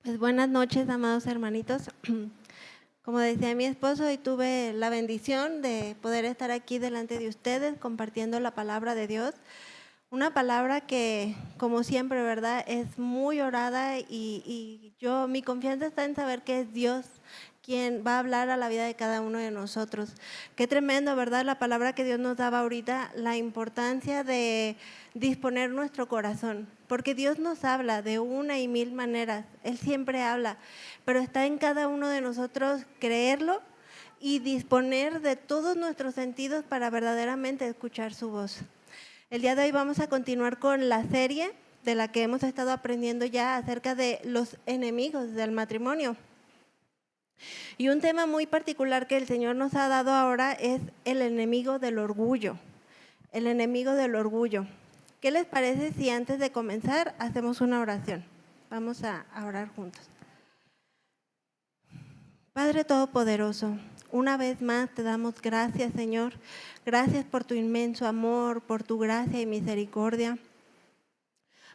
Pues buenas noches, amados hermanitos. Como decía mi esposo, hoy tuve la bendición de poder estar aquí delante de ustedes compartiendo la palabra de Dios. Una palabra que, como siempre, ¿verdad?, es muy orada y mi confianza está en saber que es Dios quien va a hablar a la vida de cada uno de nosotros. Qué tremendo, ¿verdad?, la palabra que Dios nos daba ahorita, la importancia de disponer nuestro corazón, porque Dios nos habla de una y mil maneras, Él siempre habla, pero está en cada uno de nosotros creerlo y disponer de todos nuestros sentidos para verdaderamente escuchar su voz. El día de hoy vamos a continuar con la serie de la que hemos estado aprendiendo ya acerca de los enemigos del matrimonio. Y un tema muy particular que el Señor nos ha dado ahora es el enemigo del orgullo. El enemigo del orgullo. ¿Qué les parece si antes de comenzar hacemos una oración? Vamos a orar juntos. Padre Todopoderoso, una vez más te damos gracias, Señor. Gracias por tu inmenso amor, por tu gracia y misericordia.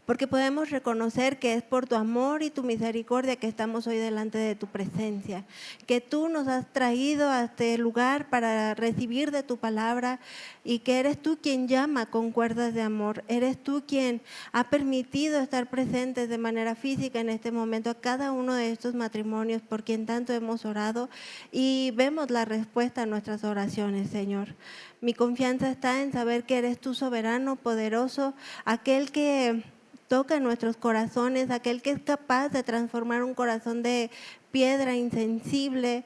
Porque podemos reconocer que es por tu amor y tu misericordia que estamos hoy delante de tu presencia, que tú nos has traído a este lugar para recibir de tu palabra y que eres tú quien llama con cuerdas de amor, eres tú quien ha permitido estar presentes de manera física en este momento a cada uno de estos matrimonios por quien tanto hemos orado y vemos la respuesta a nuestras oraciones, Señor. Mi confianza está en saber que eres tú soberano, poderoso, aquel que toca nuestros corazones, aquel que es capaz de transformar un corazón de piedra insensible,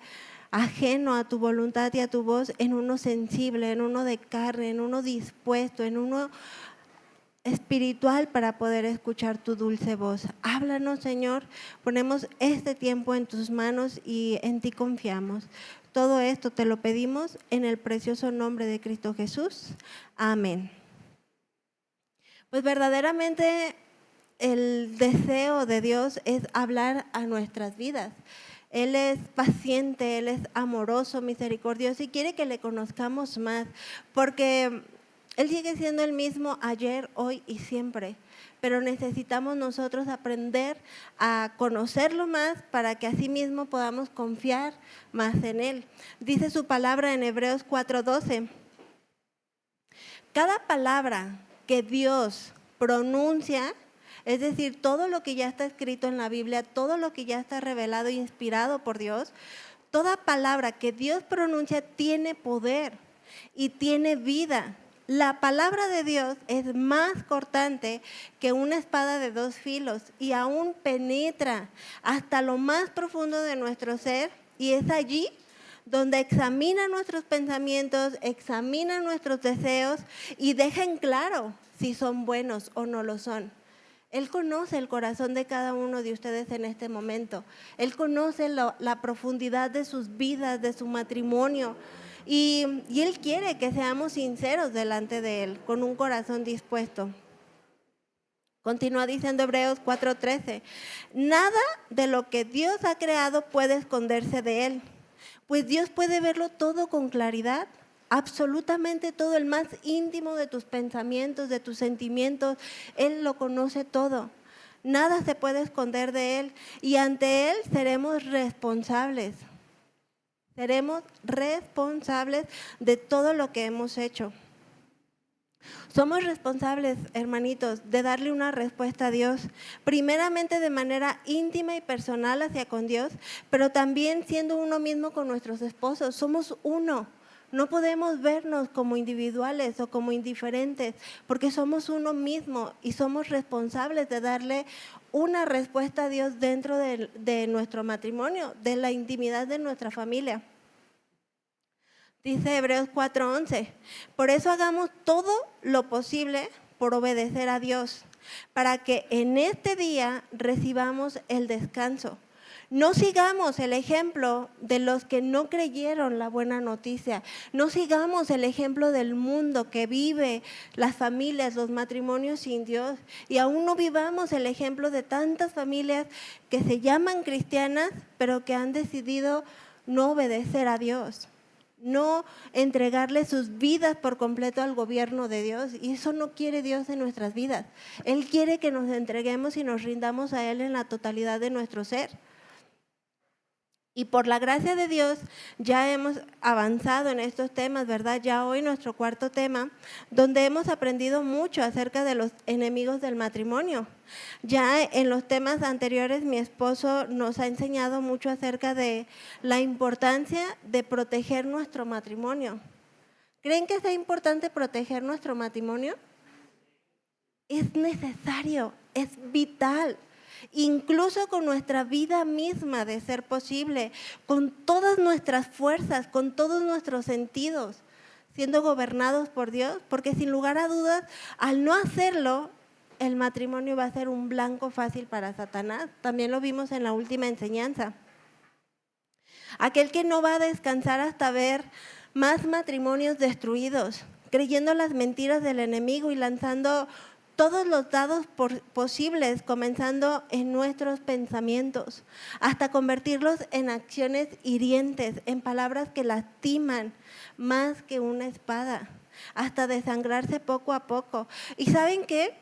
ajeno a tu voluntad y a tu voz, en uno sensible, en uno de carne, en uno dispuesto, en uno espiritual para poder escuchar tu dulce voz. Háblanos, Señor, ponemos este tiempo en tus manos y en ti confiamos. Todo esto te lo pedimos en el precioso nombre de Cristo Jesús. Amén. Pues verdaderamente el deseo de Dios es hablar a nuestras vidas. Él es paciente, Él es amoroso, misericordioso y quiere que le conozcamos más, porque Él sigue siendo el mismo ayer, hoy y siempre, pero necesitamos nosotros aprender a conocerlo más para que así mismo podamos confiar más en Él. Dice su palabra en Hebreos 4:12, cada palabra que Dios pronuncia, es decir, todo lo que ya está escrito en la Biblia, todo lo que ya está revelado e inspirado por Dios, toda palabra que Dios pronuncia tiene poder y tiene vida. La palabra de Dios es más cortante que una espada de dos filos y aún penetra hasta lo más profundo de nuestro ser y es allí donde examina nuestros pensamientos, examina nuestros deseos y deja en claro si son buenos o no lo son. Él conoce el corazón de cada uno de ustedes en este momento. Él conoce la profundidad de sus vidas, de su matrimonio. Y Él quiere que seamos sinceros delante de Él, con un corazón dispuesto. Continúa diciendo Hebreos 4:13, nada de lo que Dios ha creado puede esconderse de Él, pues Dios puede verlo todo con claridad. Absolutamente todo, el más íntimo de tus pensamientos, de tus sentimientos, Él lo conoce todo. Nada se puede esconder de Él y ante Él seremos responsables. Seremos responsables de todo lo que hemos hecho. Somos responsables, hermanitos, de darle una respuesta a Dios, primeramente de manera íntima y personal hacia con Dios, pero también siendo uno mismo con nuestros esposos. Somos uno. No podemos vernos como individuales o como indiferentes, porque somos uno mismo y somos responsables de darle una respuesta a Dios dentro de nuestro matrimonio, de la intimidad de nuestra familia. Dice Hebreos 4:11, por eso hagamos todo lo posible por obedecer a Dios, para que en este día recibamos el descanso. No sigamos el ejemplo de los que no creyeron la buena noticia. No sigamos el ejemplo del mundo que vive las familias, los matrimonios sin Dios. Y aún no vivamos el ejemplo de tantas familias que se llaman cristianas, pero que han decidido no obedecer a Dios. no entregarle sus vidas por completo al gobierno de Dios. Y eso no quiere Dios en nuestras vidas. Él quiere que nos entreguemos y nos rindamos a Él en la totalidad de nuestro ser. Y por la gracia de Dios ya hemos avanzado en estos temas, ¿verdad? Ya hoy nuestro cuarto tema, donde hemos aprendido mucho acerca de los enemigos del matrimonio. Ya en los temas anteriores mi esposo nos ha enseñado mucho acerca de la importancia de proteger nuestro matrimonio. ¿Creen que sea importante proteger nuestro matrimonio? Es necesario, es vital. Incluso con nuestra vida misma, de ser posible, con todas nuestras fuerzas, con todos nuestros sentidos, siendo gobernados por Dios, porque sin lugar a dudas, al no hacerlo, el matrimonio va a ser un blanco fácil para Satanás. También lo vimos en la última enseñanza. Aquel que no va a descansar hasta ver más matrimonios destruidos, creyendo las mentiras del enemigo y lanzando todos los dados posibles, comenzando en nuestros pensamientos, hasta convertirlos en acciones hirientes, en palabras que lastiman más que una espada, hasta desangrarse poco a poco. ¿Y saben qué?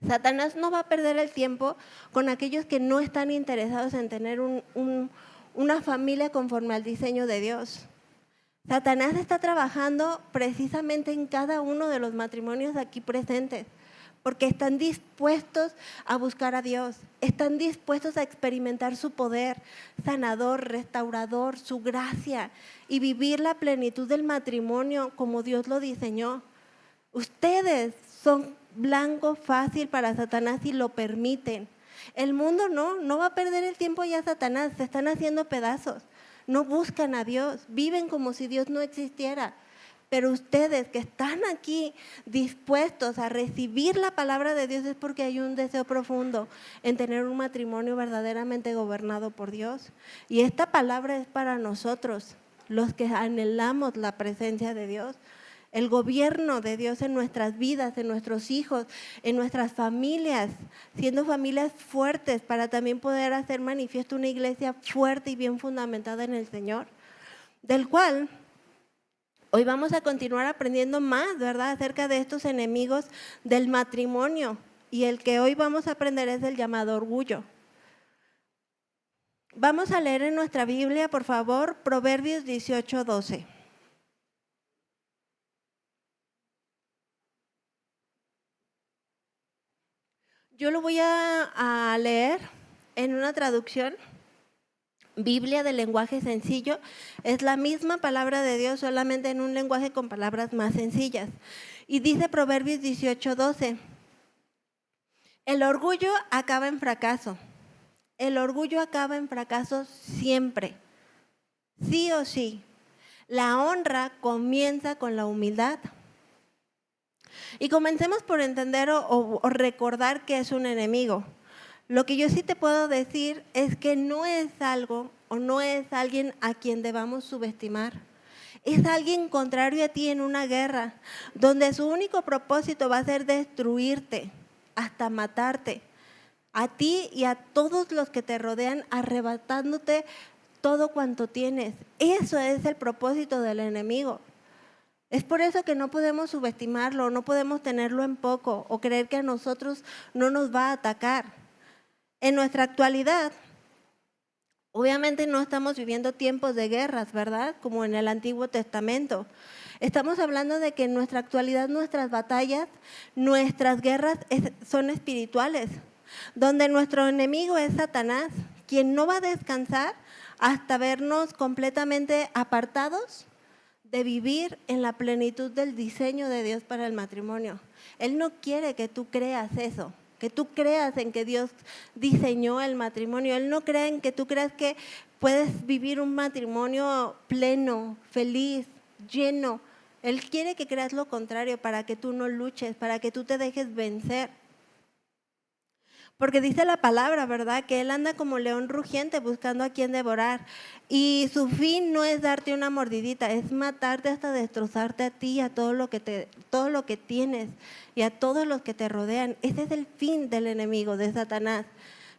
Satanás no va a perder el tiempo con aquellos que no están interesados en tener una familia conforme al diseño de Dios. Satanás está trabajando precisamente en cada uno de los matrimonios aquí presentes, porque están dispuestos a buscar a Dios, están dispuestos a experimentar su poder sanador, restaurador, su gracia y vivir la plenitud del matrimonio como Dios lo diseñó. Ustedes son blanco fácil para Satanás si lo permiten. El mundo no va a perder el tiempo ya Satanás, se están haciendo pedazos. No buscan a Dios, viven como si Dios no existiera. Pero ustedes que están aquí dispuestos a recibir la palabra de Dios es porque hay un deseo profundo en tener un matrimonio verdaderamente gobernado por Dios. Y esta palabra es para nosotros, los que anhelamos la presencia de Dios, el gobierno de Dios en nuestras vidas, en nuestros hijos, en nuestras familias, siendo familias fuertes para también poder hacer manifiesto una iglesia fuerte y bien fundamentada en el Señor, del cual hoy vamos a continuar aprendiendo más, ¿verdad?, acerca de estos enemigos del matrimonio. Y el que hoy vamos a aprender es el llamado orgullo. Vamos a leer en nuestra Biblia, por favor, Proverbios 18:12. Yo lo voy a leer en una traducción, Biblia del lenguaje sencillo. Es la misma palabra de Dios, solamente en un lenguaje con palabras más sencillas. Y dice Proverbios 18:12, el orgullo acaba en fracaso. El orgullo acaba en fracaso siempre, sí o sí. La honra comienza con la humildad. Y comencemos por entender o recordar que es un enemigo. Lo que yo sí te puedo decir es que no es algo o no es alguien a quien debamos subestimar. Es alguien contrario a ti en una guerra, donde su único propósito va a ser destruirte, hasta matarte, a ti y a todos los que te rodean, arrebatándote todo cuanto tienes. Eso es el propósito del enemigo. Es por eso que no podemos subestimarlo, no podemos tenerlo en poco o creer que a nosotros no nos va a atacar. En nuestra actualidad, obviamente no estamos viviendo tiempos de guerras, ¿verdad?, como en el Antiguo Testamento. Estamos hablando de que en nuestra actualidad nuestras batallas, nuestras guerras son espirituales, donde nuestro enemigo es Satanás, quien no va a descansar hasta vernos completamente apartados de vivir en la plenitud del diseño de Dios para el matrimonio. Él no quiere que tú creas eso, que tú creas en que Dios diseñó el matrimonio. Él no cree en que tú creas que puedes vivir un matrimonio pleno, feliz, lleno. Él quiere que creas lo contrario para que tú no luches, para que tú te dejes vencer. Porque dice la palabra, ¿verdad?, que Él anda como león rugiente buscando a quien devorar. Y su fin no es darte una mordidita, es matarte hasta destrozarte a ti y a todo lo que tienes y a todos los que te rodean. Ese es el fin del enemigo, de Satanás.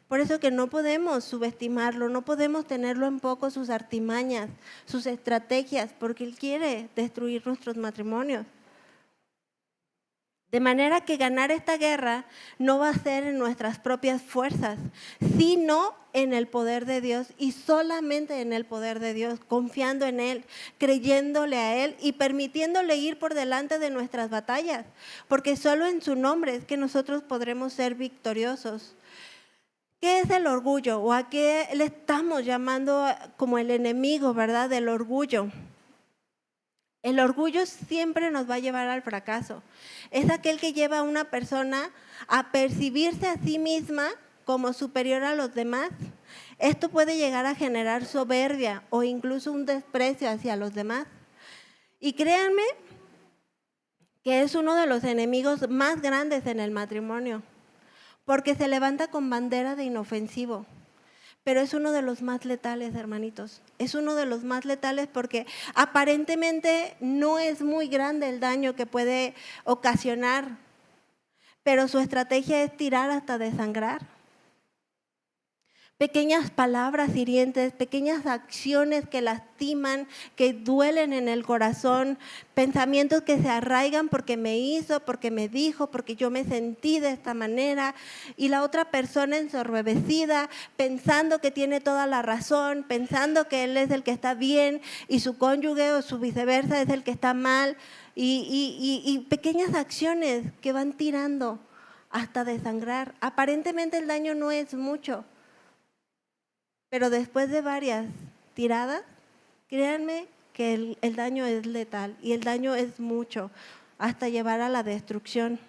Por eso que no podemos subestimarlo, no podemos tenerlo en poco sus artimañas, sus estrategias, porque él quiere destruir nuestros matrimonios. De manera que ganar esta guerra no va a ser en nuestras propias fuerzas, sino en el poder de Dios y solamente en el poder de Dios, confiando en Él, creyéndole a Él y permitiéndole ir por delante de nuestras batallas, porque solo en su nombre es que nosotros podremos ser victoriosos. ¿Qué es el orgullo? ¿O a qué le estamos llamando como el enemigo, verdad, del orgullo? El orgullo siempre nos va a llevar al fracaso. Es aquel que lleva a una persona a percibirse a sí misma como superior a los demás. Esto puede llegar a generar soberbia o incluso un desprecio hacia los demás. Y créanme que es uno de los enemigos más grandes en el matrimonio, porque se levanta con bandera de inofensivo. Pero es uno de los más letales, hermanitos. Es uno de los más letales porque aparentemente no es muy grande el daño que puede ocasionar, pero su estrategia es tirar hasta desangrar. Pequeñas palabras hirientes, pequeñas acciones que lastiman, que duelen en el corazón, pensamientos que se arraigan porque me hizo, porque me dijo, porque yo me sentí de esta manera, y la otra persona ensorbebecida, pensando que tiene toda la razón, pensando que él es el que está bien y su cónyuge o su viceversa es el que está mal, y pequeñas acciones que van tirando hasta desangrar. Aparentemente el daño no es mucho, pero después de varias tiradas, créanme que el daño es letal y el daño es mucho, hasta llevar a la destrucción.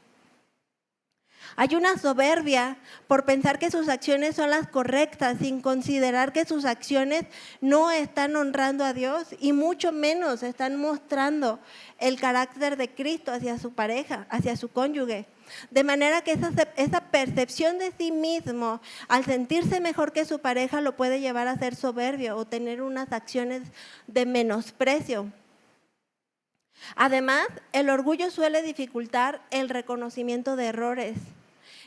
Hay una soberbia por pensar que sus acciones son las correctas, sin considerar que sus acciones no están honrando a Dios y mucho menos están mostrando el carácter de Cristo hacia su pareja, hacia su cónyuge. De manera que esa percepción de sí mismo, al sentirse mejor que su pareja, lo puede llevar a ser soberbio o tener unas acciones de menosprecio. Además, el orgullo suele dificultar el reconocimiento de errores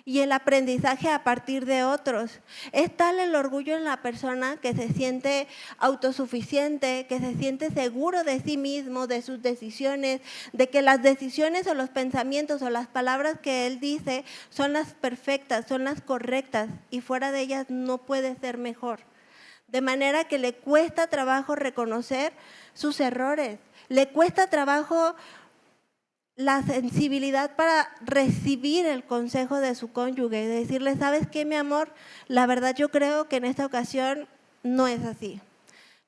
y el aprendizaje a partir de otros. Es tal el orgullo en la persona que se siente autosuficiente, que se siente seguro de sí mismo, de sus decisiones, de que las decisiones o los pensamientos o las palabras que él dice son las perfectas, son las correctas y fuera de ellas no puede ser mejor. De manera que le cuesta trabajo reconocer sus errores, le cuesta trabajo la sensibilidad para recibir el consejo de su cónyuge y decirle, ¿sabes qué, mi amor? La verdad yo creo que en esta ocasión no es así.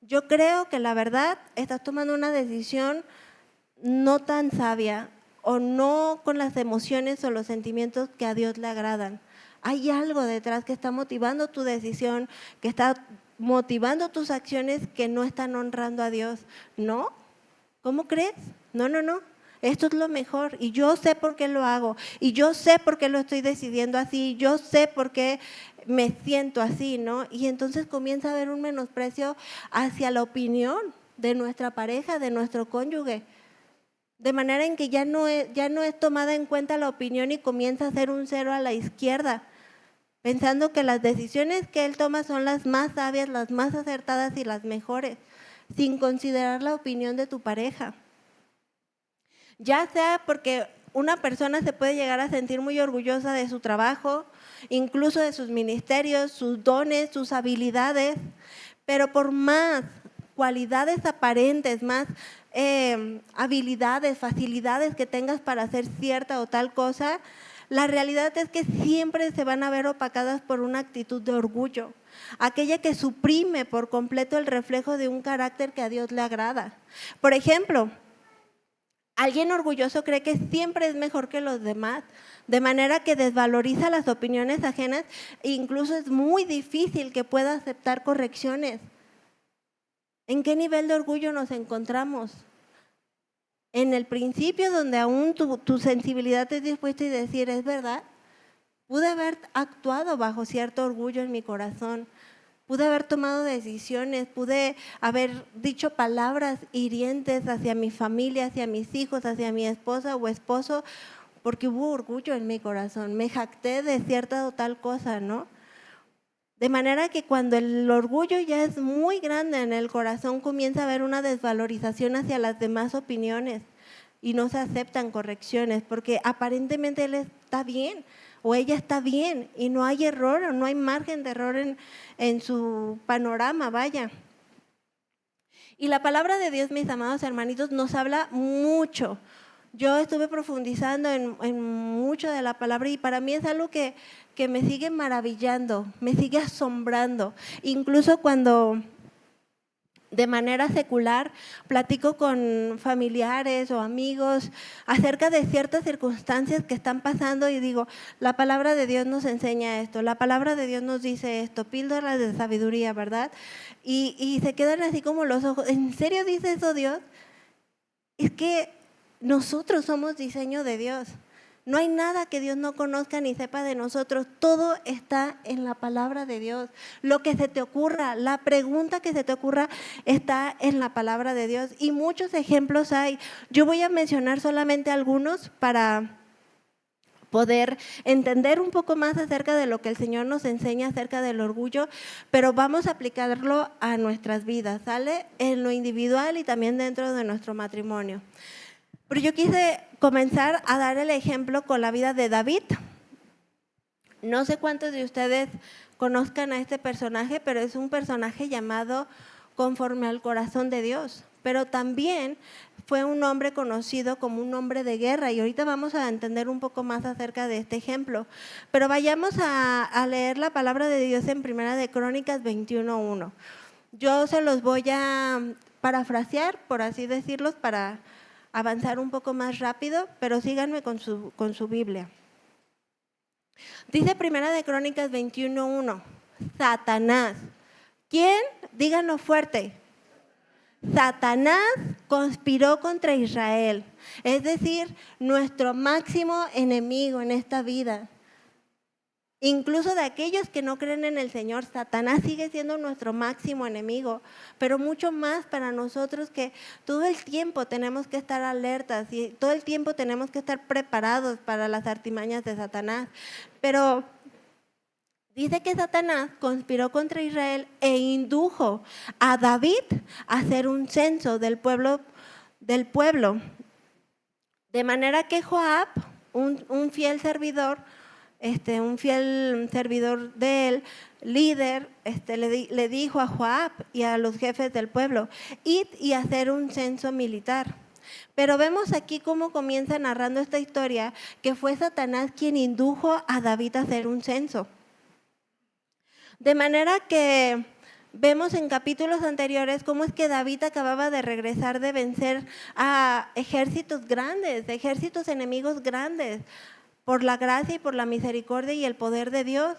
Yo creo que la verdad estás tomando una decisión no tan sabia o no con las emociones o los sentimientos que a Dios le agradan. Hay algo detrás que está motivando tu decisión, que está motivando tus acciones que no están honrando a Dios. ¿No? ¿Cómo crees? No. Esto es lo mejor y yo sé por qué lo hago y yo sé por qué lo estoy decidiendo así, yo sé por qué me siento así, ¿no? Y entonces comienza a haber un menosprecio hacia la opinión de nuestra pareja, de nuestro cónyuge, de manera en que ya no es tomada en cuenta la opinión y comienza a ser un cero a la izquierda, pensando que las decisiones que él toma son las más sabias, las más acertadas y las mejores, sin considerar la opinión de tu pareja. Ya sea porque una persona se puede llegar a sentir muy orgullosa de su trabajo, incluso de sus ministerios, sus dones, sus habilidades, pero por más cualidades aparentes, más habilidades, facilidades que tengas para hacer cierta o tal cosa, la realidad es que siempre se van a ver opacadas por una actitud de orgullo, aquella que suprime por completo el reflejo de un carácter que a Dios le agrada. Por ejemplo, alguien orgulloso cree que siempre es mejor que los demás, de manera que desvaloriza las opiniones ajenas e incluso es muy difícil que pueda aceptar correcciones. ¿En qué nivel de orgullo nos encontramos? En el principio, donde aún tu sensibilidad es dispuesta y decir, es verdad, pude haber actuado bajo cierto orgullo en mi corazón. Pude haber tomado decisiones, pude haber dicho palabras hirientes hacia mi familia, hacia mis hijos, hacia mi esposa o esposo, porque hubo orgullo en mi corazón. Me jacté de cierta o tal cosa, ¿no? De manera que cuando el orgullo ya es muy grande en el corazón, comienza a haber una desvalorización hacia las demás opiniones y no se aceptan correcciones, porque aparentemente él está bien o ella está bien y no hay error o no hay margen de error en su panorama, vaya. Y la palabra de Dios, mis amados hermanitos, nos habla mucho. Yo estuve profundizando en mucho de la palabra y para mí es algo que me sigue maravillando, me sigue asombrando. Incluso cuando de manera secular platico con familiares o amigos acerca de ciertas circunstancias que están pasando y digo, la palabra de Dios nos enseña esto, la palabra de Dios nos dice esto, píldoras de sabiduría, ¿verdad? Y se quedan así como los ojos, ¿en serio dice eso Dios? Es que nosotros somos diseño de Dios. No hay nada que Dios no conozca ni sepa de nosotros. Todo está en la palabra de Dios. Lo que se te ocurra, la pregunta que se te ocurra está en la palabra de Dios. Y muchos ejemplos hay. Yo voy a mencionar solamente algunos para poder entender un poco más acerca de lo que el Señor nos enseña acerca del orgullo, pero vamos a aplicarlo a nuestras vidas, ¿sale? En lo individual y también dentro de nuestro matrimonio. Pero yo quise comenzar a dar el ejemplo con la vida de David. No sé cuántos de ustedes conozcan a este personaje, pero es un personaje llamado conforme al corazón de Dios. Pero también fue un hombre conocido como un hombre de guerra y ahorita vamos a entender un poco más acerca de este ejemplo. Pero vayamos a leer la palabra de Dios en Primera de Crónicas 21:1. Yo se los voy a parafrasear, por así decirlos, para avanzar un poco más rápido, pero síganme con su Biblia. Dice Primera de Crónicas 21:1, Satanás. ¿Quién? Díganlo fuerte. Satanás conspiró contra Israel, es decir, nuestro máximo enemigo en esta vida. Incluso de aquellos que no creen en el Señor, Satanás sigue siendo nuestro máximo enemigo, pero mucho más para nosotros que todo el tiempo tenemos que estar alertas y todo el tiempo tenemos que estar preparados para las artimañas de Satanás. Pero dice que Satanás conspiró contra Israel e indujo a David a hacer un censo del pueblo. De manera que Joab, un fiel servidor, un fiel servidor de él, líder, le dijo a Joab y a los jefes del pueblo, id y hacer un censo militar. Pero vemos aquí cómo comienza narrando esta historia, que fue Satanás quien indujo a David a hacer un censo. De manera que vemos en capítulos anteriores cómo es que David acababa de regresar de vencer a ejércitos grandes, ejércitos enemigos grandes, por la gracia y por la misericordia y el poder de Dios.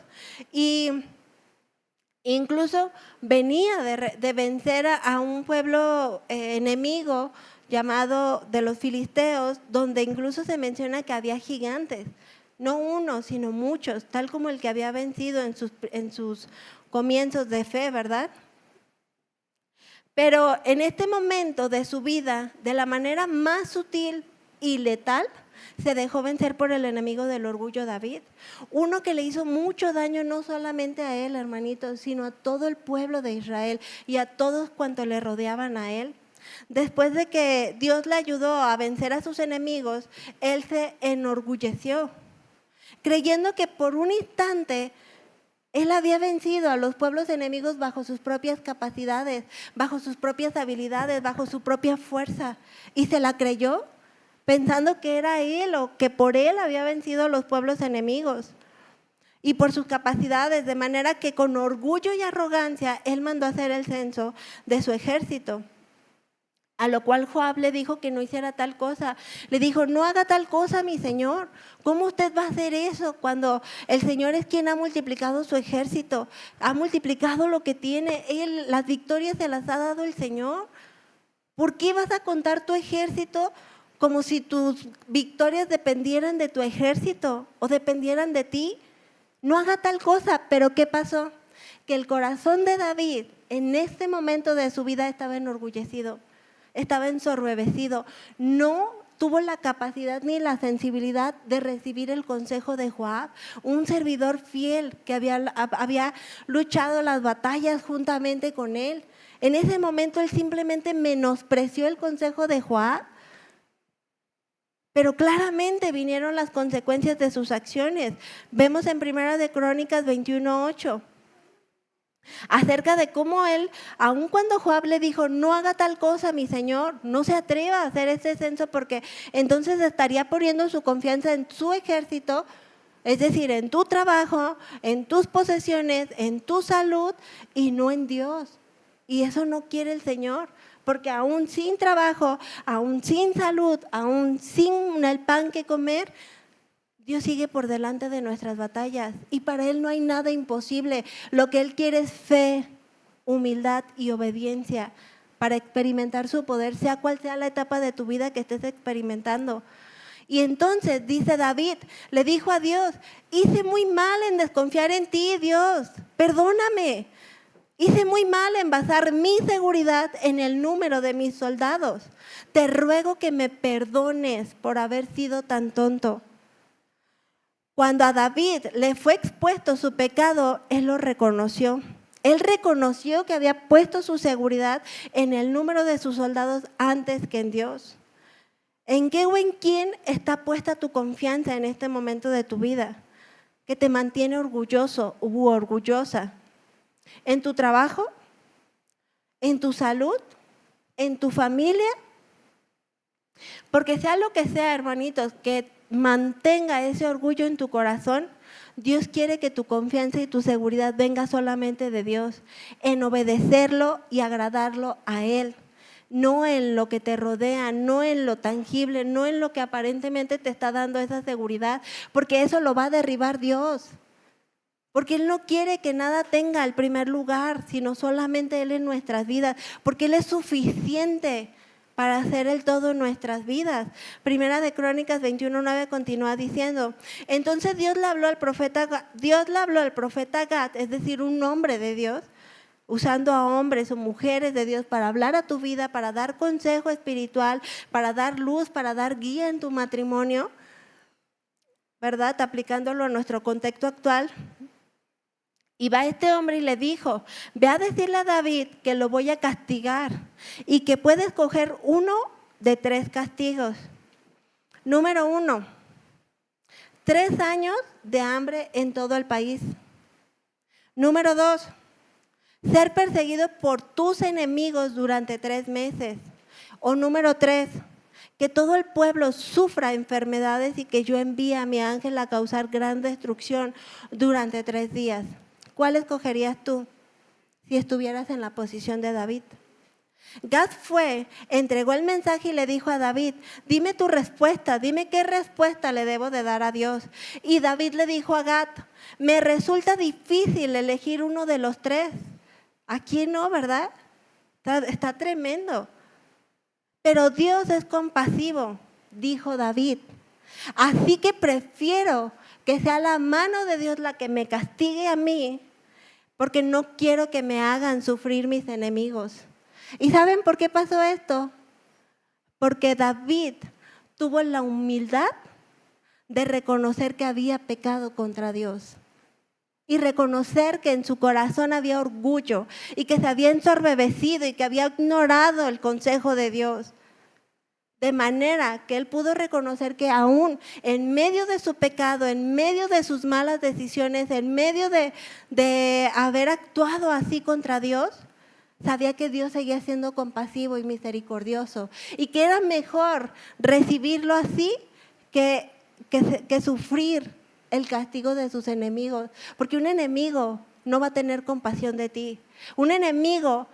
Y incluso venía de vencer a un pueblo enemigo llamado de los filisteos, donde incluso se menciona que había gigantes, no uno, sino muchos, tal como el que había vencido en sus comienzos de fe, ¿verdad? Pero en este momento de su vida, de la manera más sutil y letal, se dejó vencer por el enemigo del orgullo David, uno que le hizo mucho daño no solamente a él, hermanitos, sino a todo el pueblo de Israel y a todos cuantos le rodeaban a él. Después de que Dios le ayudó a vencer a sus enemigos, él se enorgulleció, creyendo que por un instante él había vencido a los pueblos enemigos bajo sus propias capacidades, bajo sus propias habilidades, bajo su propia fuerza, y se la creyó, pensando que era él o que por él había vencido a los pueblos enemigos y por sus capacidades, de manera que con orgullo y arrogancia él mandó a hacer el censo de su ejército. A lo cual Joab le dijo que no hiciera tal cosa. Le dijo, no haga tal cosa, mi señor. ¿Cómo usted va a hacer eso cuando el Señor es quien ha multiplicado su ejército? Ha multiplicado lo que tiene. Él, las victorias se las ha dado el Señor. ¿Por qué vas a contar tu ejército como si tus victorias dependieran de tu ejército o dependieran de ti? No haga tal cosa. Pero ¿qué pasó? Que el corazón de David en este momento de su vida estaba enorgullecido, estaba ensoberbecido. No tuvo la capacidad ni la sensibilidad de recibir el consejo de Joab, un servidor fiel que había luchado las batallas juntamente con él. En ese momento él simplemente menospreció el consejo de Joab, pero claramente vinieron las consecuencias de sus acciones. Vemos en Primera de Crónicas 21:8. Acerca de cómo él, aun cuando Joab le dijo, no haga tal cosa, mi señor, no se atreva a hacer este censo porque entonces estaría poniendo su confianza en su ejército, es decir, en tu trabajo, en tus posesiones, en tu salud y no en Dios. Y eso no quiere el Señor, porque aún sin trabajo, aún sin salud, aún sin el pan que comer, Dios sigue por delante de nuestras batallas y para Él no hay nada imposible. Lo que Él quiere es fe, humildad y obediencia para experimentar su poder, sea cual sea la etapa de tu vida que estés experimentando. Y entonces dice David, le dijo a Dios, hice muy mal en desconfiar en ti, Dios, perdóname. Hice muy mal en basar mi seguridad en el número de mis soldados. Te ruego que me perdones por haber sido tan tonto. Cuando a David le fue expuesto su pecado, él lo reconoció. Él reconoció que había puesto su seguridad en el número de sus soldados antes que en Dios. ¿En qué o en quién está puesta tu confianza en este momento de tu vida que te mantiene orgulloso u orgullosa? ¿En tu trabajo? ¿En tu salud? ¿En tu familia? Porque sea lo que sea, hermanitos, que mantenga ese orgullo en tu corazón, Dios quiere que tu confianza y tu seguridad venga solamente de Dios, en obedecerlo y agradarlo a Él, no en lo que te rodea, no en lo tangible, no en lo que aparentemente te está dando esa seguridad, porque eso lo va a derribar Dios. Porque Él no quiere que nada tenga el primer lugar, sino solamente Él en nuestras vidas, porque Él es suficiente para hacer el todo en nuestras vidas. Primera de Crónicas 21:9 continúa diciendo, entonces Dios le habló al profeta Gad, es decir, un hombre de Dios, usando a hombres o mujeres de Dios para hablar a tu vida, para dar consejo espiritual, para dar luz, para dar guía en tu matrimonio, ¿verdad? Aplicándolo a nuestro contexto actual. Y va este hombre y le dijo, ve a decirle a David que lo voy a castigar y que puede escoger uno de 3 castigos. Número 1, 3 años de hambre en todo el país. Número 2, ser perseguido por tus enemigos durante 3 meses. O número 3, que todo el pueblo sufra enfermedades y que yo envíe a mi ángel a causar gran destrucción durante 3 días. ¿Cuál escogerías tú si estuvieras en la posición de David? Gad fue, entregó el mensaje y le dijo a David, dime tu respuesta, dime qué respuesta le debo de dar a Dios. Y David le dijo a Gad, me resulta difícil elegir uno de los 3. Aquí no, ¿verdad? Está tremendo. Pero Dios es compasivo, dijo David. Así que prefiero que sea la mano de Dios la que me castigue a mí, porque no quiero que me hagan sufrir mis enemigos. ¿Y saben por qué pasó esto? Porque David tuvo la humildad de reconocer que había pecado contra Dios y reconocer que en su corazón había orgullo y que se había ensoberbecido y que había ignorado el consejo de Dios. De manera que él pudo reconocer que aún en medio de su pecado, en medio de sus malas decisiones, en medio de haber actuado así contra Dios, sabía que Dios seguía siendo compasivo y misericordioso y que era mejor recibirlo así que sufrir el castigo de sus enemigos. Porque un enemigo no va a tener compasión de ti. Un enemigo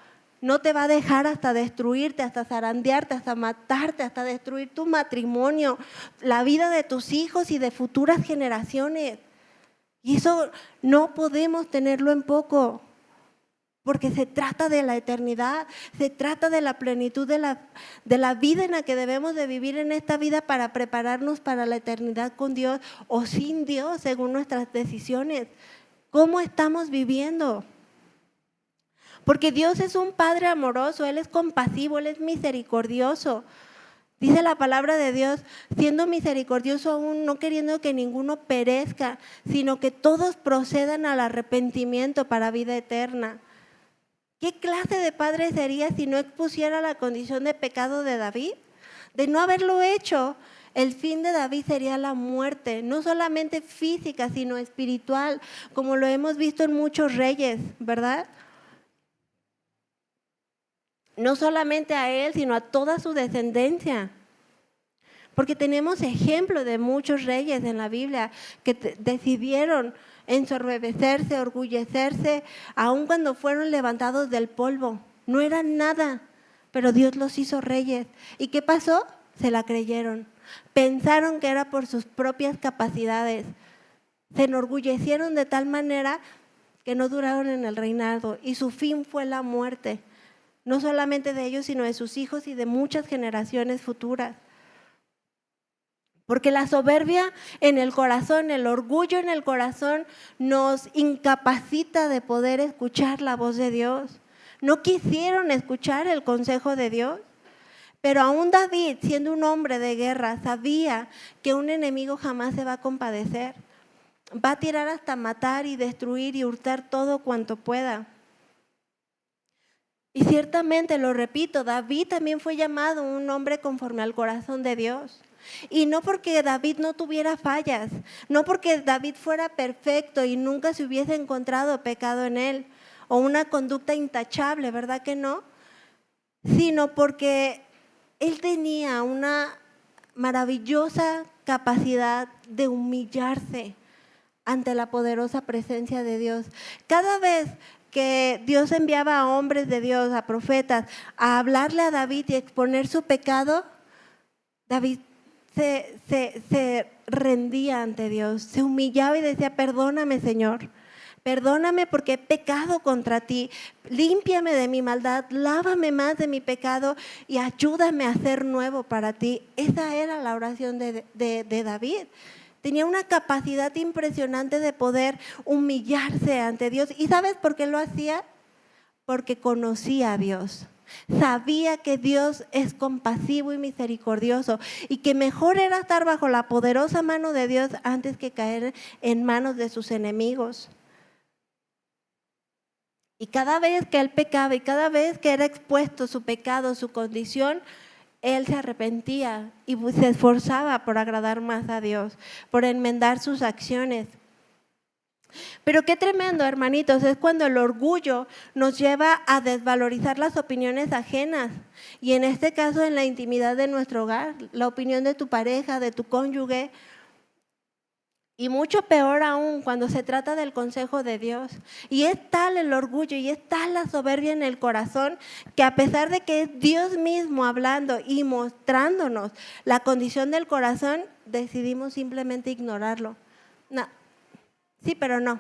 no te va a dejar hasta destruirte, hasta zarandearte, hasta matarte, hasta destruir tu matrimonio, la vida de tus hijos y de futuras generaciones. Y eso no podemos tenerlo en poco, porque se trata de la eternidad, se trata de la plenitud de la vida en la que debemos de vivir en esta vida para prepararnos para la eternidad con Dios o sin Dios, según nuestras decisiones. ¿Cómo estamos viviendo? Porque Dios es un Padre amoroso, Él es compasivo, Él es misericordioso. Dice la palabra de Dios, siendo misericordioso aún, no queriendo que ninguno perezca, sino que todos procedan al arrepentimiento para vida eterna. ¿Qué clase de padre sería si no expusiera la condición de pecado de David? De no haberlo hecho, el fin de David sería la muerte, no solamente física, sino espiritual, como lo hemos visto en muchos reyes, ¿verdad? No solamente a él, sino a toda su descendencia. Porque tenemos ejemplos de muchos reyes en la Biblia que decidieron ensorbecerse, orgullecerse, aun cuando fueron levantados del polvo. No eran nada, pero Dios los hizo reyes. ¿Y qué pasó? Se la creyeron. Pensaron que era por sus propias capacidades. Se enorgullecieron de tal manera que no duraron en el reinado y su fin fue la muerte. No solamente de ellos, sino de sus hijos y de muchas generaciones futuras. Porque la soberbia en el corazón, el orgullo en el corazón nos incapacita de poder escuchar la voz de Dios. No quisieron escuchar el consejo de Dios. Pero aún David, siendo un hombre de guerra, sabía que un enemigo jamás se va a compadecer. Va a tirar hasta matar y destruir y hurtar todo cuanto pueda. Y ciertamente, lo repito, David también fue llamado un hombre conforme al corazón de Dios. Y no porque David no tuviera fallas, no porque David fuera perfecto y nunca se hubiese encontrado pecado en él o una conducta intachable, ¿verdad que no? Sino porque él tenía una maravillosa capacidad de humillarse ante la poderosa presencia de Dios. Cada vez que Dios enviaba a hombres de Dios, a profetas, a hablarle a David y exponer su pecado, David se rendía ante Dios, se humillaba y decía: perdóname, Señor, perdóname porque he pecado contra ti, límpiame de mi maldad, lávame más de mi pecado y ayúdame a ser nuevo para ti. Esa era la oración de David. Tenía una capacidad impresionante de poder humillarse ante Dios. ¿Y sabes por qué lo hacía? Porque conocía a Dios. Sabía que Dios es compasivo y misericordioso y que mejor era estar bajo la poderosa mano de Dios antes que caer en manos de sus enemigos. Y cada vez que él pecaba y cada vez que era expuesto su pecado, su condición, él se arrepentía y se esforzaba por agradar más a Dios, por enmendar sus acciones. Pero qué tremendo, hermanitos, es cuando el orgullo nos lleva a desvalorizar las opiniones ajenas. Y en este caso, en la intimidad de nuestro hogar, la opinión de tu pareja, de tu cónyuge. Y mucho peor aún cuando se trata del consejo de Dios. Y es tal el orgullo y es tal la soberbia en el corazón que a pesar de que es Dios mismo hablando y mostrándonos la condición del corazón, decidimos simplemente ignorarlo. No, sí, pero no.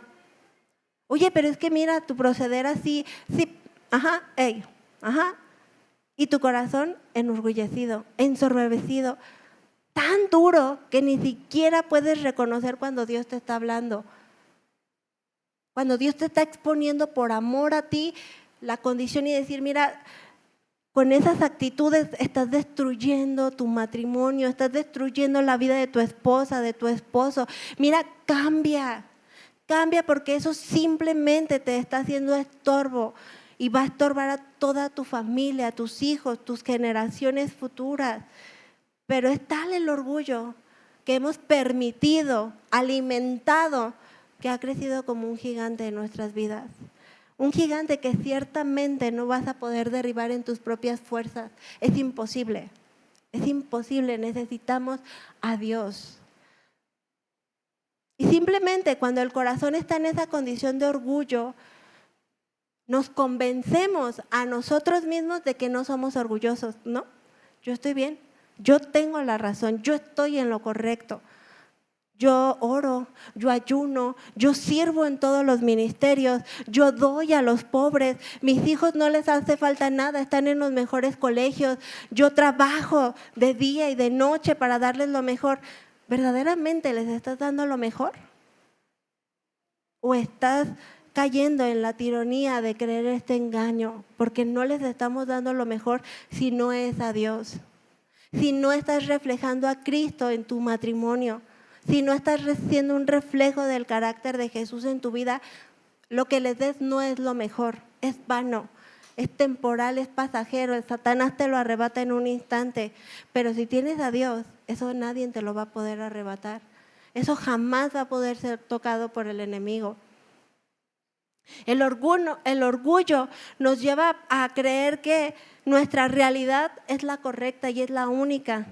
Oye, pero es que mira, tu proceder así, sí, ajá, ajá. Y tu corazón enorgullecido, ensoberbecido, tan duro que ni siquiera puedes reconocer cuando Dios te está hablando. Cuando Dios te está exponiendo por amor a ti la condición y decir: mira, con esas actitudes estás destruyendo tu matrimonio, estás destruyendo la vida de tu esposa, de tu esposo. Mira, cambia porque eso simplemente te está haciendo estorbo y va a estorbar a toda tu familia, a tus hijos, tus generaciones futuras. Pero es tal el orgullo que hemos permitido, alimentado, que ha crecido como un gigante en nuestras vidas. Un gigante que ciertamente no vas a poder derribar en tus propias fuerzas. Es imposible, necesitamos a Dios. Y simplemente cuando el corazón está en esa condición de orgullo, nos convencemos a nosotros mismos de que no somos orgullosos. No, yo estoy bien, yo tengo la razón, yo estoy en lo correcto. Yo oro, yo ayuno, yo sirvo en todos los ministerios, yo doy a los pobres, mis hijos no les hace falta nada, están en los mejores colegios, yo trabajo de día y de noche para darles lo mejor. ¿Verdaderamente les estás dando lo mejor? ¿O estás cayendo en la tiranía de creer este engaño? Porque no les estamos dando lo mejor si no es a Dios. si no estás reflejando a Cristo en tu matrimonio, si no estás siendo un reflejo del carácter de Jesús en tu vida, lo que les des no es lo mejor, es vano, es temporal, es pasajero, el Satanás te lo arrebata en un instante, pero si tienes a Dios, eso nadie te lo va a poder arrebatar, eso jamás va a poder ser tocado por el enemigo. El orgullo nos lleva a creer que nuestra realidad es la correcta y es la única.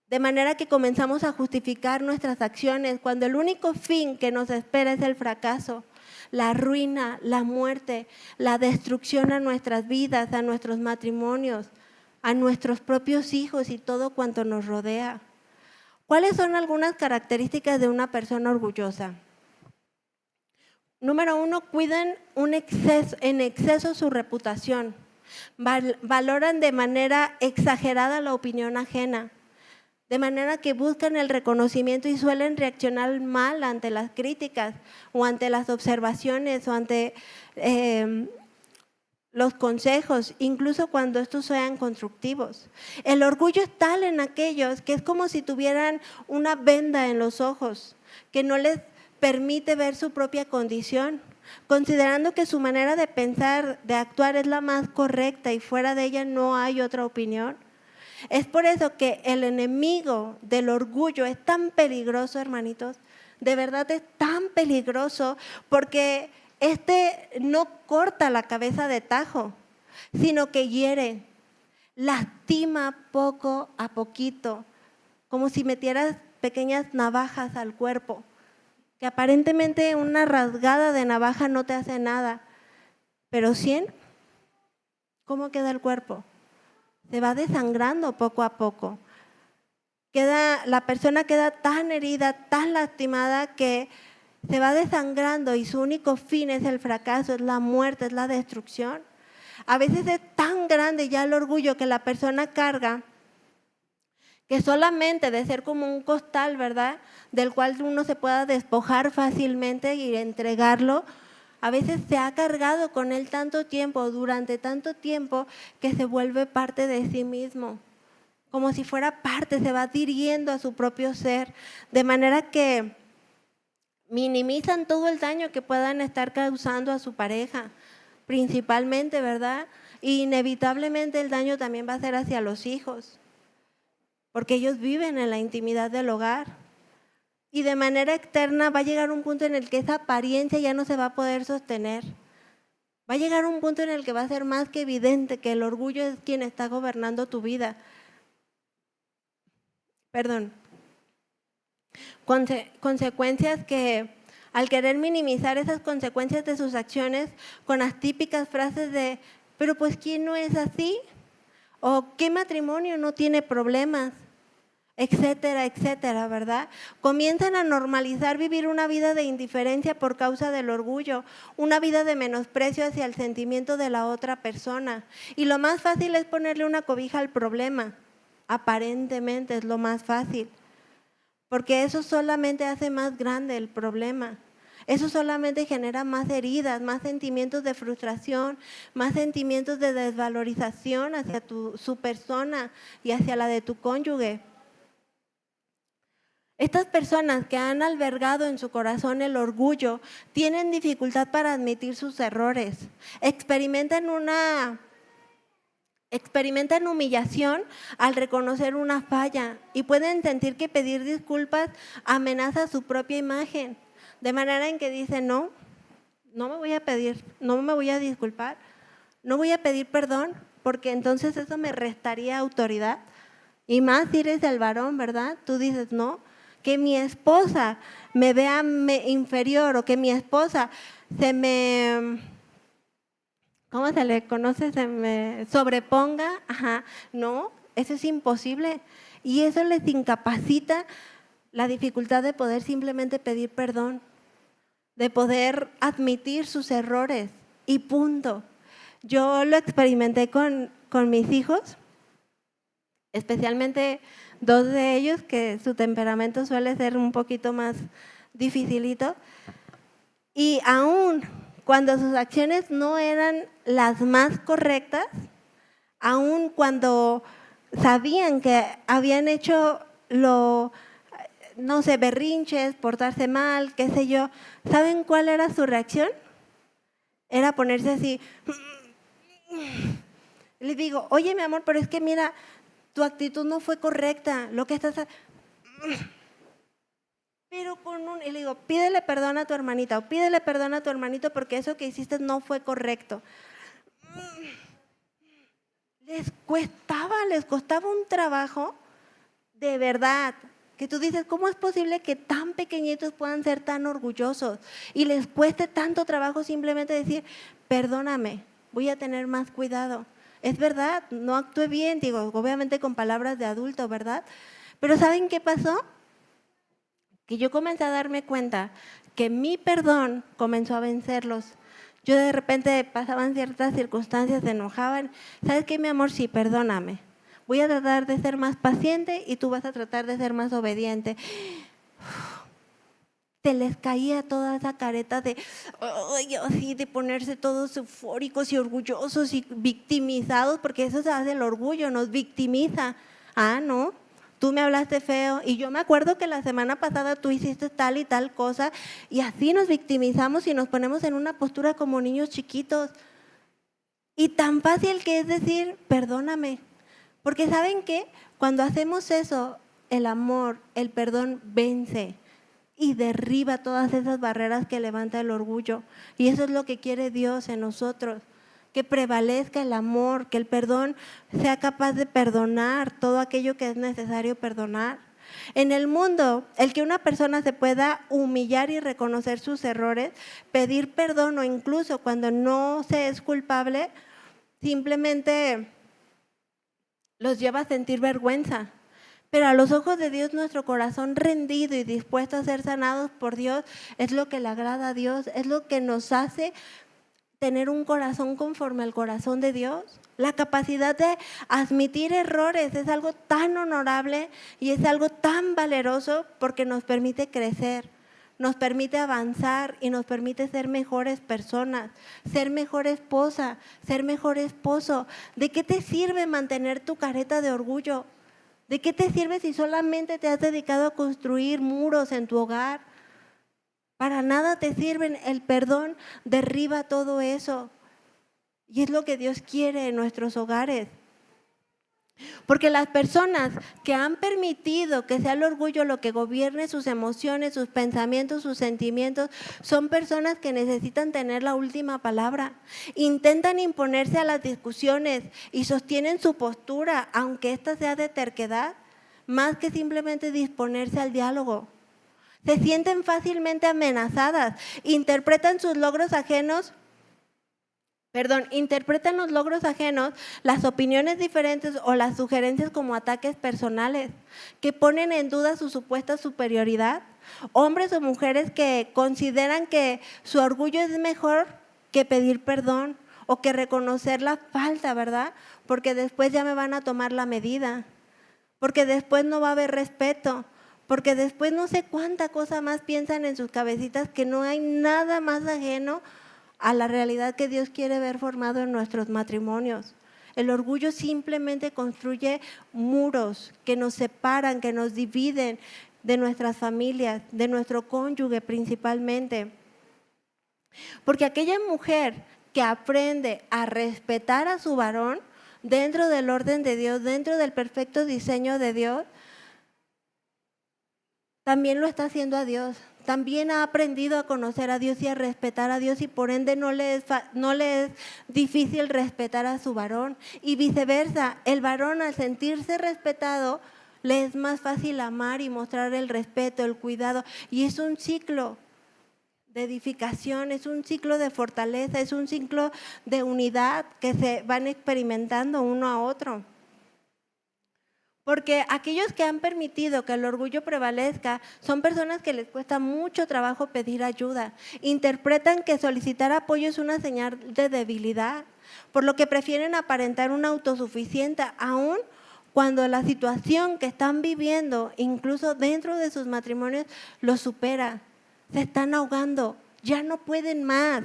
De manera que comenzamos a justificar nuestras acciones cuando el único fin que nos espera es el fracaso, la ruina, la muerte, la destrucción a nuestras vidas, a nuestros matrimonios, a nuestros propios hijos y todo cuanto nos rodea. ¿Cuáles son algunas características de una persona orgullosa? Número 1, cuidan en exceso su reputación. Valoran de manera exagerada la opinión ajena. De manera que buscan el reconocimiento y suelen reaccionar mal ante las críticas o ante las observaciones o ante los consejos, incluso cuando estos sean constructivos. El orgullo es tal en aquellos que es como si tuvieran una venda en los ojos, que no les permite ver su propia condición, considerando que su manera de pensar, de actuar es la más correcta y fuera de ella no hay otra opinión. Es por eso que el enemigo del orgullo es tan peligroso, hermanitos. De verdad es tan peligroso porque no corta la cabeza de tajo, sino que hiere, lastima poco a poquito, como si metieras pequeñas navajas al cuerpo, que aparentemente una rasgada de navaja no te hace nada, pero 100, ¿cómo queda el cuerpo? Se va desangrando poco a poco. La persona queda tan herida, tan lastimada que se va desangrando y su único fin es el fracaso, es la muerte, es la destrucción. A veces es tan grande ya el orgullo que la persona carga que solamente de ser como un costal, ¿verdad?, del cual uno se pueda despojar fácilmente y entregarlo, a veces se ha cargado con él tanto tiempo, durante tanto tiempo, que se vuelve parte de sí mismo. Como si fuera parte, se va adhiriendo a su propio ser, de manera que minimizan todo el daño que puedan estar causando a su pareja, principalmente, ¿verdad? Y inevitablemente el daño también va a ser hacia los hijos, porque ellos viven en la intimidad del hogar. Y de manera externa va a llegar un punto en el que esa apariencia ya no se va a poder sostener. Va a llegar un punto en el que va a ser más que evidente que el orgullo es quien está gobernando tu vida. Consecuencias que al querer minimizar esas consecuencias de sus acciones con las típicas frases de pero pues ¿quién no es así? O ¿qué matrimonio no tiene problemas? Etcétera, etcétera, ¿verdad? Comienzan a normalizar vivir una vida de indiferencia por causa del orgullo, una vida de menosprecio hacia el sentimiento de la otra persona. Y lo más fácil es ponerle una cobija al problema, aparentemente es lo más fácil, porque eso solamente hace más grande el problema. Eso solamente genera más heridas, más sentimientos de frustración, más sentimientos de desvalorización hacia su persona y hacia la de tu cónyuge. Estas personas que han albergado en su corazón el orgullo tienen dificultad para admitir sus errores, experimentan humillación al reconocer una falla y pueden sentir que pedir disculpas amenaza su propia imagen, de manera en que dicen no me voy a disculpar, no voy a pedir perdón porque entonces eso me restaría autoridad. Y más si eres el varón, ¿verdad? Tú dices no, que mi esposa me vea inferior o que mi esposa ¿cómo se le conoce? Se me sobreponga. No, eso es imposible. Y eso les incapacita la dificultad de poder simplemente pedir perdón, de poder admitir sus errores y punto. Yo lo experimenté con mis hijos, especialmente 2 de ellos que su temperamento suele ser un poquito más dificilito, y aún cuando sus acciones no eran las más correctas, aún cuando sabían que habían hecho no sé, berrinches, portarse mal, qué sé yo. ¿Saben cuál era su reacción? Era ponerse así. Le digo, oye mi amor, pero es que mira, tu actitud no fue correcta, lo que estás… Pero y le digo, pídele perdón a tu hermanita o pídele perdón a tu hermanito porque eso que hiciste no fue correcto. Les costaba un trabajo de verdad, que tú dices, ¿cómo es posible que tan pequeñitos puedan ser tan orgullosos y les cueste tanto trabajo simplemente decir, perdóname, voy a tener más cuidado? Es verdad, no actué bien, digo, obviamente con palabras de adulto, ¿verdad? Pero ¿saben qué pasó? Que yo comencé a darme cuenta que mi perdón comenzó a vencerlos. Yo de repente pasaban ciertas circunstancias, se enojaban. ¿Sabes qué, mi amor? Sí, perdóname. Voy a tratar de ser más paciente y tú vas a tratar de ser más obediente. Se les caía toda esa careta de, así, de ponerse todos eufóricos y orgullosos y victimizados, porque eso se hace el orgullo, nos victimiza. Ah, no, tú me hablaste feo y yo me acuerdo que la semana pasada tú hiciste tal y tal cosa y así nos victimizamos y nos ponemos en una postura como niños chiquitos. Y tan fácil que es decir, perdóname. Porque ¿saben qué? Cuando hacemos eso, el amor, el perdón vence y derriba todas esas barreras que levanta el orgullo. Y eso es lo que quiere Dios en nosotros, que prevalezca el amor, que el perdón sea capaz de perdonar todo aquello que es necesario perdonar. En el mundo, el que una persona se pueda humillar y reconocer sus errores, pedir perdón o incluso cuando no se es culpable, simplemente los lleva a sentir vergüenza. Pero a los ojos de Dios, nuestro corazón rendido y dispuesto a ser sanados por Dios es lo que le agrada a Dios, es lo que nos hace tener un corazón conforme al corazón de Dios. La capacidad de admitir errores es algo tan honorable y es algo tan valeroso porque nos permite crecer, nos permite avanzar y nos permite ser mejores personas, ser mejor esposa, ser mejor esposo. ¿De qué te sirve mantener tu careta de orgullo? ¿De qué te sirve si solamente te has dedicado a construir muros en tu hogar? Para nada te sirven. El perdón derriba todo eso. Y es lo que Dios quiere en nuestros hogares. Porque las personas que han permitido que sea el orgullo lo que gobierne sus emociones, sus pensamientos, sus sentimientos, son personas que necesitan tener la última palabra. Intentan imponerse a las discusiones y sostienen su postura, aunque ésta sea de terquedad, más que simplemente disponerse al diálogo. Se sienten fácilmente amenazadas, interpretan los logros ajenos, las opiniones diferentes o las sugerencias como ataques personales que ponen en duda su supuesta superioridad. Hombres o mujeres que consideran que su orgullo es mejor que pedir perdón o que reconocer la falta, ¿verdad? Porque después ya me van a tomar la medida, porque después no va a haber respeto, porque después no sé cuánta cosa más piensan en sus cabecitas, que no hay nada más ajeno a la realidad que Dios quiere ver formado en nuestros matrimonios. El orgullo simplemente construye muros que nos separan, que nos dividen de nuestras familias, de nuestro cónyuge principalmente. Porque aquella mujer que aprende a respetar a su varón dentro del orden de Dios, dentro del perfecto diseño de Dios, también lo está haciendo a Dios. También ha aprendido a conocer a Dios y a respetar a Dios y por ende no le es difícil respetar a su varón. Y viceversa, el varón al sentirse respetado le es más fácil amar y mostrar el respeto, el cuidado. Y es un ciclo de edificación, es un ciclo de fortaleza, es un ciclo de unidad que se van experimentando uno a otro. Porque aquellos que han permitido que el orgullo prevalezca son personas que les cuesta mucho trabajo pedir ayuda. Interpretan que solicitar apoyo es una señal de debilidad, por lo que prefieren aparentar una autosuficiencia, aún cuando la situación que están viviendo, incluso dentro de sus matrimonios, los supera. Se están ahogando, ya no pueden más.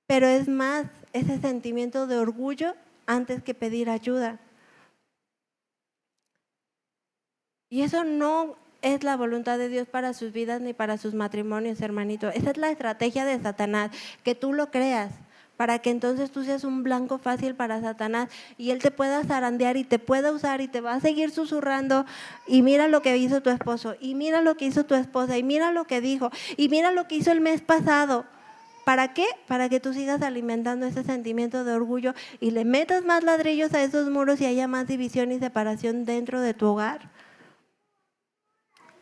Pero es más ese sentimiento de orgullo antes que pedir ayuda. Y eso no es la voluntad de Dios para sus vidas ni para sus matrimonios, hermanito. Esa es la estrategia de Satanás, que tú lo creas, para que entonces tú seas un blanco fácil para Satanás y él te pueda zarandear y te pueda usar y te va a seguir susurrando. Y mira lo que hizo tu esposo, y mira lo que hizo tu esposa, y mira lo que dijo, y mira lo que hizo el mes pasado. ¿Para qué? Para que tú sigas alimentando ese sentimiento de orgullo y le metas más ladrillos a esos muros y haya más división y separación dentro de tu hogar.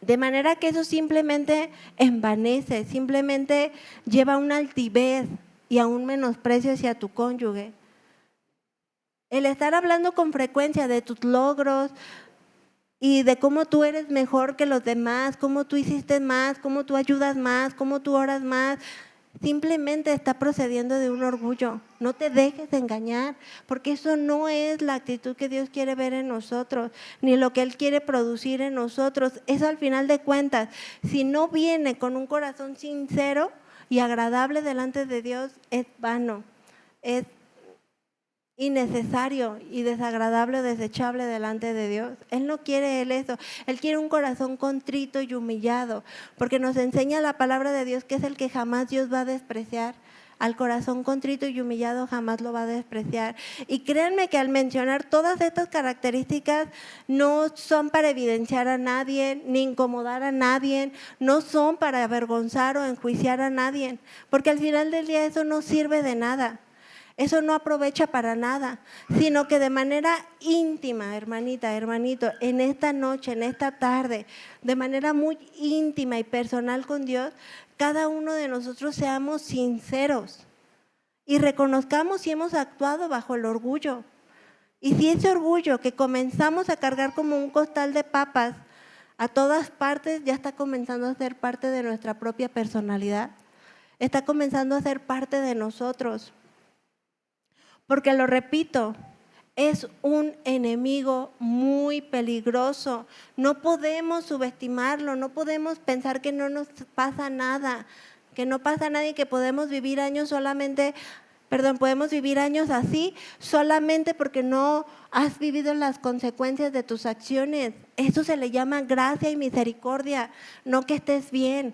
De manera que eso simplemente envanece, simplemente lleva a una altivez y a un menosprecio hacia tu cónyuge. El estar hablando con frecuencia de tus logros y de cómo tú eres mejor que los demás, cómo tú hiciste más, cómo tú ayudas más, cómo tú oras más, simplemente está procediendo de un orgullo. No te dejes engañar, porque eso no es la actitud que Dios quiere ver en nosotros, ni lo que Él quiere producir en nosotros. Eso al final de cuentas, si no viene con un corazón sincero y agradable delante de Dios, es vano, es innecesario y desagradable o desechable delante de Dios. Él no quiere eso. Él quiere un corazón contrito y humillado, porque nos enseña la palabra de Dios que es el que jamás Dios va a despreciar. Al corazón contrito y humillado jamás lo va a despreciar. Y créanme que al mencionar todas estas características no son para evidenciar a nadie, ni incomodar a nadie, no son para avergonzar o enjuiciar a nadie, porque al final del día eso no sirve de nada. Eso no aprovecha para nada, sino que de manera íntima, hermanita, hermanito, en esta noche, en esta tarde, de manera muy íntima y personal con Dios, cada uno de nosotros seamos sinceros y reconozcamos si hemos actuado bajo el orgullo. Y si ese orgullo que comenzamos a cargar como un costal de papas a todas partes ya está comenzando a ser parte de nuestra propia personalidad, está comenzando a ser parte de nosotros. Porque lo repito, es un enemigo muy peligroso. No podemos subestimarlo, no podemos pensar que no nos pasa nada, que no pasa nada y que podemos vivir años podemos vivir años así solamente porque no has vivido las consecuencias de tus acciones. Eso se le llama gracia y misericordia, no que estés bien.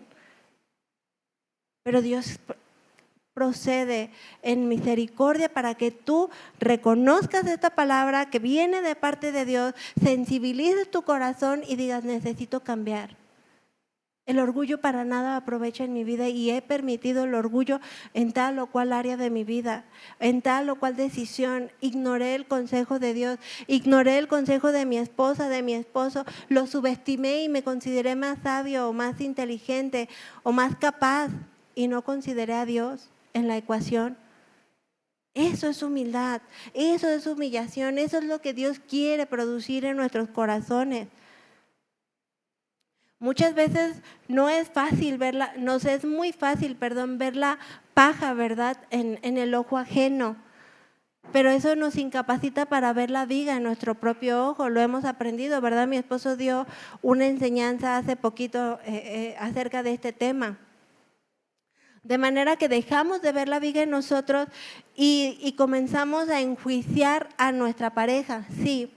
Pero Dios procede en misericordia para que tú reconozcas esta palabra que viene de parte de Dios, sensibilices tu corazón y digas, necesito cambiar. El orgullo para nada aprovecha en mi vida y he permitido el orgullo en tal o cual área de mi vida, en tal o cual decisión. Ignoré el consejo de Dios, ignoré el consejo de mi esposa, de mi esposo, lo subestimé y me consideré más sabio o más inteligente o más capaz y no consideré a Dios en la ecuación. Eso es humildad, eso es humillación, eso es lo que Dios quiere producir en nuestros corazones. Muchas veces no es fácil verla, nos es muy fácil, ver la paja, ¿verdad?, en el ojo ajeno. Pero eso nos incapacita para ver la viga en nuestro propio ojo, lo hemos aprendido, ¿verdad? Mi esposo dio una enseñanza hace poquito acerca de este tema. De manera que dejamos de ver la viga en nosotros y comenzamos a enjuiciar a nuestra pareja. Sí,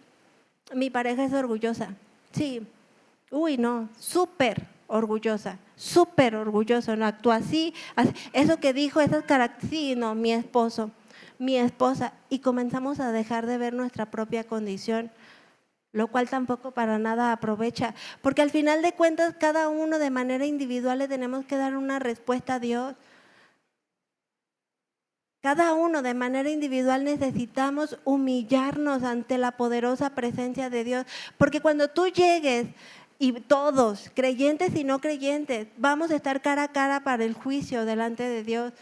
mi pareja es orgullosa. Sí, no, súper orgullosa, no actúa así, eso que dijo, esas características, sí, no, mi esposo, mi esposa. Y comenzamos a dejar de ver nuestra propia condición, lo cual tampoco para nada aprovecha, porque al final de cuentas cada uno de manera individual le tenemos que dar una respuesta a Dios. Cada uno de manera individual necesitamos humillarnos ante la poderosa presencia de Dios, porque cuando tú llegues y todos, creyentes y no creyentes, vamos a estar cara a cara para el juicio delante de Dios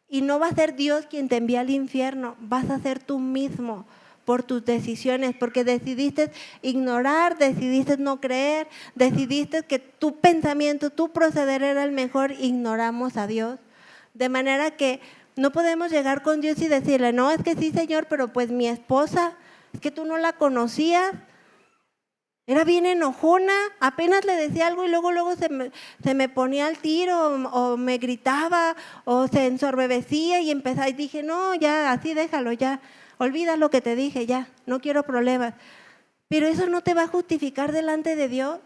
y no va a ser Dios quien te envía al infierno, vas a ser tú mismo por tus decisiones, porque decidiste ignorar, decidiste no creer, decidiste que tu pensamiento, tu proceder era el mejor, ignoramos a Dios. De manera que no podemos llegar con Dios y decirle, no, es que sí, Señor, pero pues mi esposa, es que tú no la conocías, era bien enojona, apenas le decía algo y luego se me ponía al tiro o me gritaba o se ensorbebecía y empezaba y dije, no, ya, así déjalo, ya. Olvida lo que te dije, ya, no quiero problemas. pero eso no te va a justificar delante de Dios.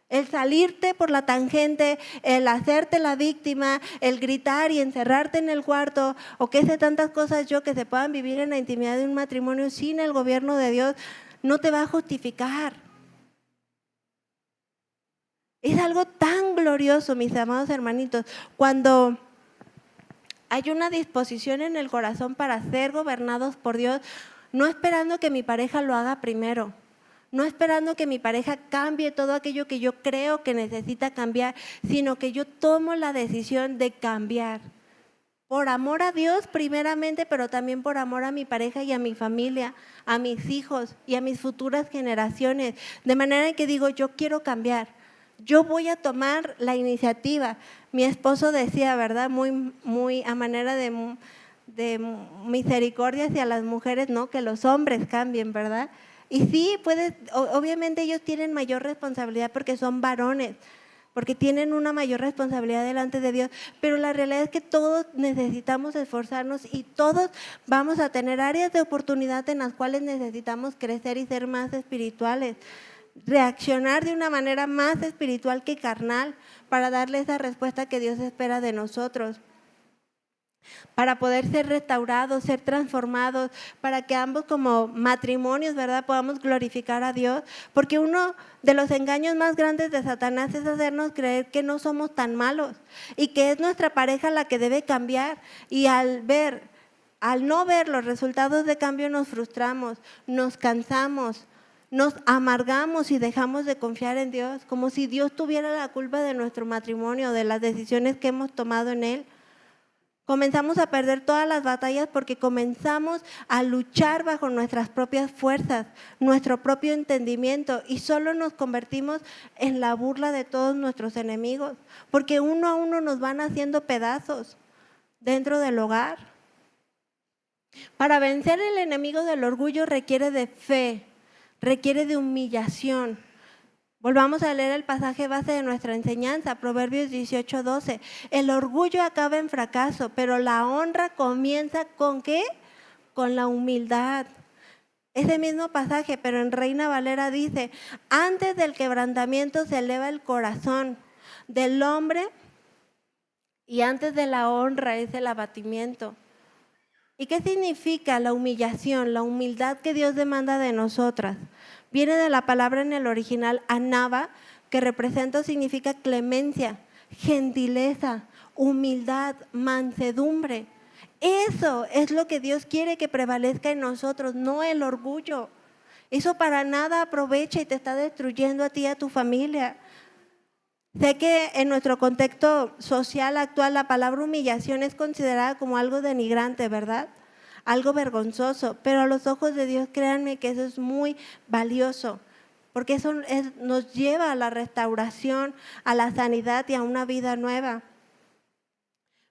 El salirte por la tangente, el hacerte la víctima, el gritar y encerrarte en el cuarto, o que sé tantas cosas yo que se puedan vivir en la intimidad de un matrimonio sin el gobierno de Dios, no te va a justificar. Es algo tan glorioso, mis amados hermanitos, cuando hay una disposición en el corazón para ser gobernados por Dios, no esperando que mi pareja lo haga primero. No esperando que mi pareja cambie todo aquello que yo creo que necesita cambiar, sino que yo tomo la decisión de cambiar. Por amor a Dios primeramente, pero también por amor a mi pareja y a mi familia, a mis hijos y a mis futuras generaciones. De manera que digo, yo quiero cambiar. Yo voy a tomar la iniciativa. Mi esposo decía, ¿verdad? Muy a manera de misericordia hacia las mujeres, ¿no? Que los hombres cambien, ¿verdad? Y sí, obviamente ellos tienen mayor responsabilidad porque son varones, porque tienen una mayor responsabilidad delante de Dios, pero la realidad es que todos necesitamos esforzarnos y todos vamos a tener áreas de oportunidad en las cuales necesitamos crecer y ser más espirituales, reaccionar de una manera más espiritual que carnal para darle esa respuesta que Dios espera de nosotros, para poder ser restaurados, ser transformados, para que ambos como matrimonios, ¿verdad?, podamos glorificar a Dios, porque uno de los engaños más grandes de Satanás es hacernos creer que no somos tan malos y que es nuestra pareja la que debe cambiar, y al no ver los resultados de cambio nos frustramos, nos cansamos, nos amargamos y dejamos de confiar en Dios, como si Dios tuviera la culpa de nuestro matrimonio, de las decisiones que hemos tomado en él. Comenzamos a perder todas las batallas porque comenzamos a luchar bajo nuestras propias fuerzas, nuestro propio entendimiento, y solo nos convertimos en la burla de todos nuestros enemigos, porque uno a uno nos van haciendo pedazos dentro del hogar. Para vencer el enemigo del orgullo requiere de fe, requiere de humillación. Volvamos a leer el pasaje base de nuestra enseñanza, Proverbios 18:12. El orgullo acaba en fracaso, pero la honra comienza ¿con qué? Con la humildad. Ese mismo pasaje, pero en Reina Valera dice, antes del quebrantamiento se eleva el corazón del hombre y antes de la honra es el abatimiento. ¿Y qué significa la humillación, la humildad que Dios demanda de nosotras? Viene de la palabra en el original anaba, que representa o significa clemencia, gentileza, humildad, mansedumbre. Eso es lo que Dios quiere que prevalezca en nosotros, no el orgullo. Eso para nada aprovecha y te está destruyendo a ti y a tu familia. Sé que en nuestro contexto social actual la palabra humillación es considerada como algo denigrante, ¿verdad? Algo vergonzoso, pero a los ojos de Dios, créanme que eso es muy valioso, porque eso nos lleva a la restauración, a la sanidad y a una vida nueva.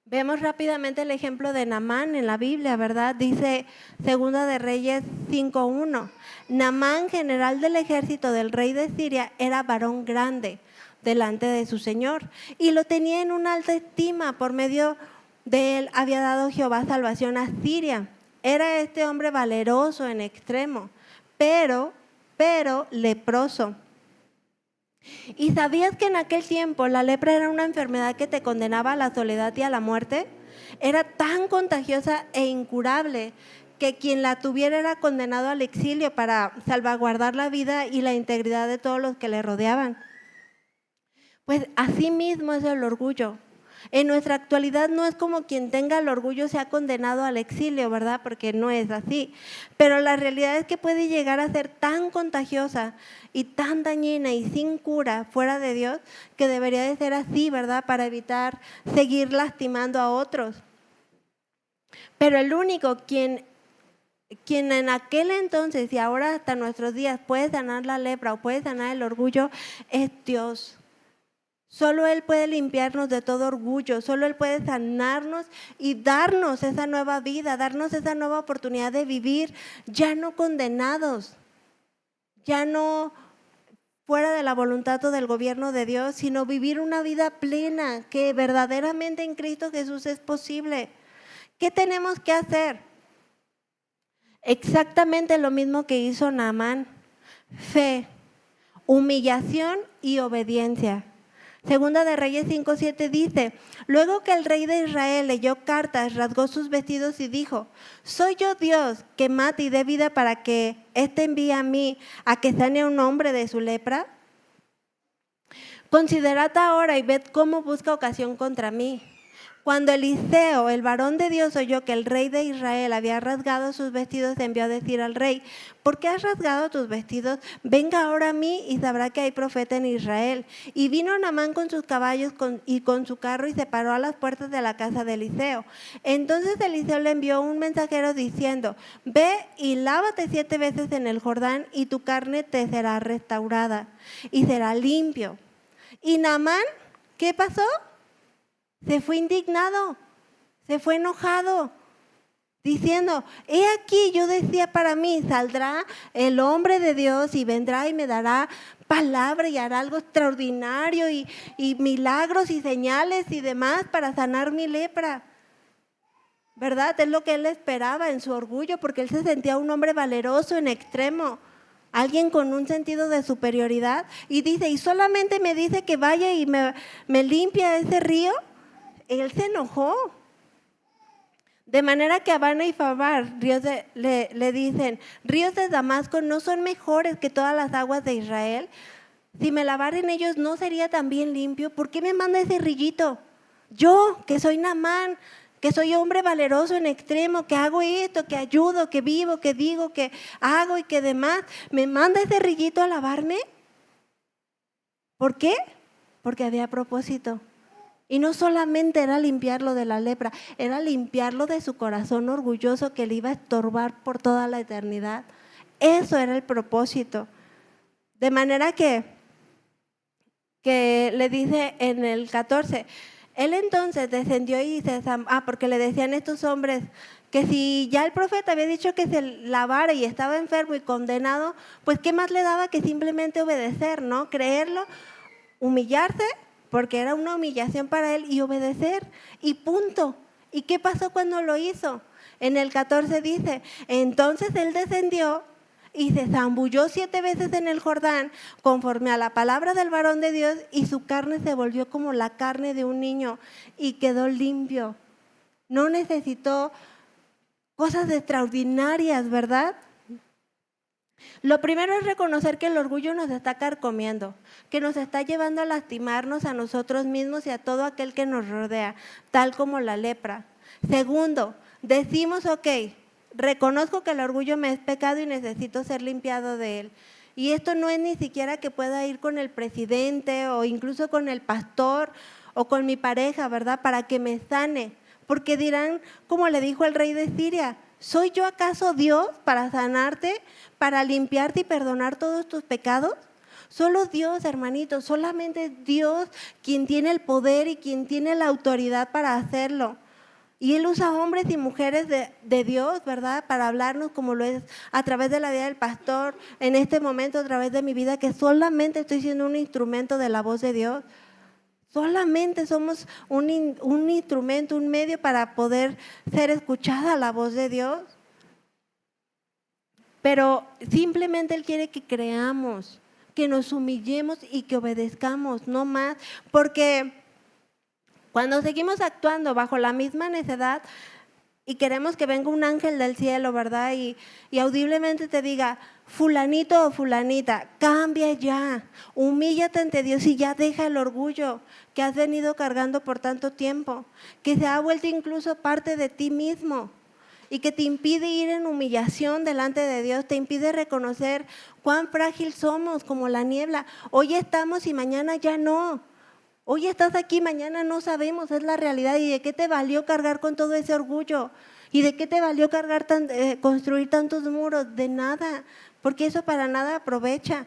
Vemos rápidamente el ejemplo de Naamán en la Biblia, ¿verdad? Dice Segunda de Reyes 5:1. Naamán, general del ejército del rey de Siria, era varón grande delante de su señor y lo tenía en una alta estima. Por medio de él había dado Jehová salvación a Siria. Era este hombre valeroso en extremo, pero leproso. ¿Y sabías que en aquel tiempo la lepra era una enfermedad que te condenaba a la soledad y a la muerte? Era tan contagiosa e incurable que quien la tuviera era condenado al exilio para salvaguardar la vida y la integridad de todos los que le rodeaban. Pues así mismo es el orgullo. En nuestra actualidad no es como quien tenga el orgullo sea condenado al exilio, ¿verdad? Porque no es así. Pero la realidad es que puede llegar a ser tan contagiosa y tan dañina y sin cura fuera de Dios que debería de ser así, ¿verdad? Para evitar seguir lastimando a otros. Pero el único quien en aquel entonces y ahora hasta nuestros días puede sanar la lepra o puede sanar el orgullo es Dios. Solo Él puede limpiarnos de todo orgullo, solo Él puede sanarnos y darnos esa nueva vida, darnos esa nueva oportunidad de vivir ya no condenados, ya no fuera de la voluntad o del gobierno de Dios, sino vivir una vida plena que verdaderamente en Cristo Jesús es posible. ¿Qué tenemos que hacer? Exactamente lo mismo que hizo Naamán. fe, humillación y obediencia. Segunda de Reyes 5:7 dice: luego que el rey de Israel leyó cartas, rasgó sus vestidos y dijo: ¿soy yo Dios que mate y dé vida para que éste envíe a mí a que sane a un hombre de su lepra? Considerad ahora y ved cómo busca ocasión contra mí. Cuando Eliseo, el varón de Dios, oyó que el rey de Israel había rasgado sus vestidos, envió a decir al rey: ¿por qué has rasgado tus vestidos? Venga ahora a mí y sabrá que hay profeta en Israel. Y vino Naamán con sus caballos y con su carro y se paró a las puertas de la casa de Eliseo. Entonces Eliseo le envió un mensajero diciendo: ve y lávate 7 veces en el Jordán y tu carne te será restaurada y será limpio. Y Naamán, ¿qué pasó? Se fue indignado, se fue enojado, diciendo: he aquí, yo decía para mí, saldrá el hombre de Dios y vendrá y me dará palabra y hará algo extraordinario y milagros y señales y demás para sanar mi lepra. ¿Verdad? Es lo que él esperaba en su orgullo, porque él se sentía un hombre valeroso en extremo, alguien con un sentido de superioridad. Y dice: y solamente me dice que vaya y me limpia ese río. Él se enojó. De manera que Abana y Fabar le dicen: ríos de Damasco no son mejores que todas las aguas de Israel. Si me lavara en ellos, ¿no sería también limpio? ¿Por qué me manda ese rillito? Yo, que soy Naamán, que soy hombre valeroso en extremo, que hago esto, que ayudo, que vivo, que digo, que hago y que demás, ¿me manda ese rillito a lavarme? ¿Por qué? Porque había propósito. Y no solamente era limpiarlo de la lepra, era limpiarlo de su corazón orgulloso que le iba a estorbar por toda la eternidad. Eso era el propósito. De manera que le dice en el 14, él entonces descendió y porque le decían estos hombres que si ya el profeta había dicho que se lavara y estaba enfermo y condenado, pues qué más le daba que simplemente obedecer, ¿no? Creerlo, humillarse, porque era una humillación para él, y obedecer, y punto. ¿Y qué pasó cuando lo hizo? En el 14 dice: entonces él descendió y se zambulló 7 veces en el Jordán, conforme a la palabra del varón de Dios, y su carne se volvió como la carne de un niño, y quedó limpio. No necesitó cosas extraordinarias, ¿verdad? Lo primero es reconocer que el orgullo nos está carcomiendo, que nos está llevando a lastimarnos a nosotros mismos y a todo aquel que nos rodea, tal como la lepra. Segundo, decimos: ok, reconozco que el orgullo me es pecado y necesito ser limpiado de él. Y esto no es ni siquiera que pueda ir con el presidente o incluso con el pastor o con mi pareja, ¿verdad? Para que me sane, porque dirán, como le dijo el rey de Siria: ¿soy yo acaso Dios para sanarte, para limpiarte y perdonar todos tus pecados? Solo Dios, hermanito, solamente Dios quien tiene el poder y quien tiene la autoridad para hacerlo. Y Él usa hombres y mujeres de Dios, ¿verdad? Para hablarnos, como lo es a través de la vida del pastor, en este momento a través de mi vida, que solamente estoy siendo un instrumento de la voz de Dios. Solamente somos un instrumento, un medio para poder ser escuchada la voz de Dios. Pero simplemente Él quiere que creamos, que nos humillemos y que obedezcamos, no más. Porque cuando seguimos actuando bajo la misma necedad y queremos que venga un ángel del cielo, ¿verdad? Y audiblemente te diga: fulanito o fulanita, cambia ya, humíllate ante Dios y ya deja el orgullo que has venido cargando por tanto tiempo, que se ha vuelto incluso parte de ti mismo y que te impide ir en humillación delante de Dios, te impide reconocer cuán frágil somos como la niebla. Hoy estamos y mañana ya no. Hoy estás aquí, mañana no sabemos, es la realidad. ¿Y de qué te valió cargar con todo ese orgullo? ¿Y de qué te valió construir tantos muros? De nada, porque eso para nada aprovecha.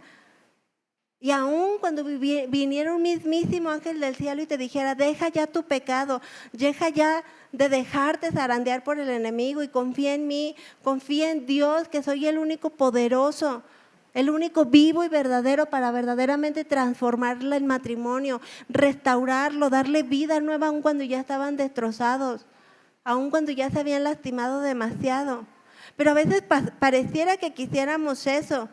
Y aún cuando viniera un mismísimo ángel del cielo y te dijera: deja ya tu pecado, deja ya de dejarte zarandear por el enemigo y confía en mí, confía en Dios, que soy el único poderoso, el único vivo y verdadero para verdaderamente transformarle el matrimonio, restaurarlo, darle vida nueva aun cuando ya estaban destrozados, aun cuando ya se habían lastimado demasiado. Pero a veces pareciera que quisiéramos eso.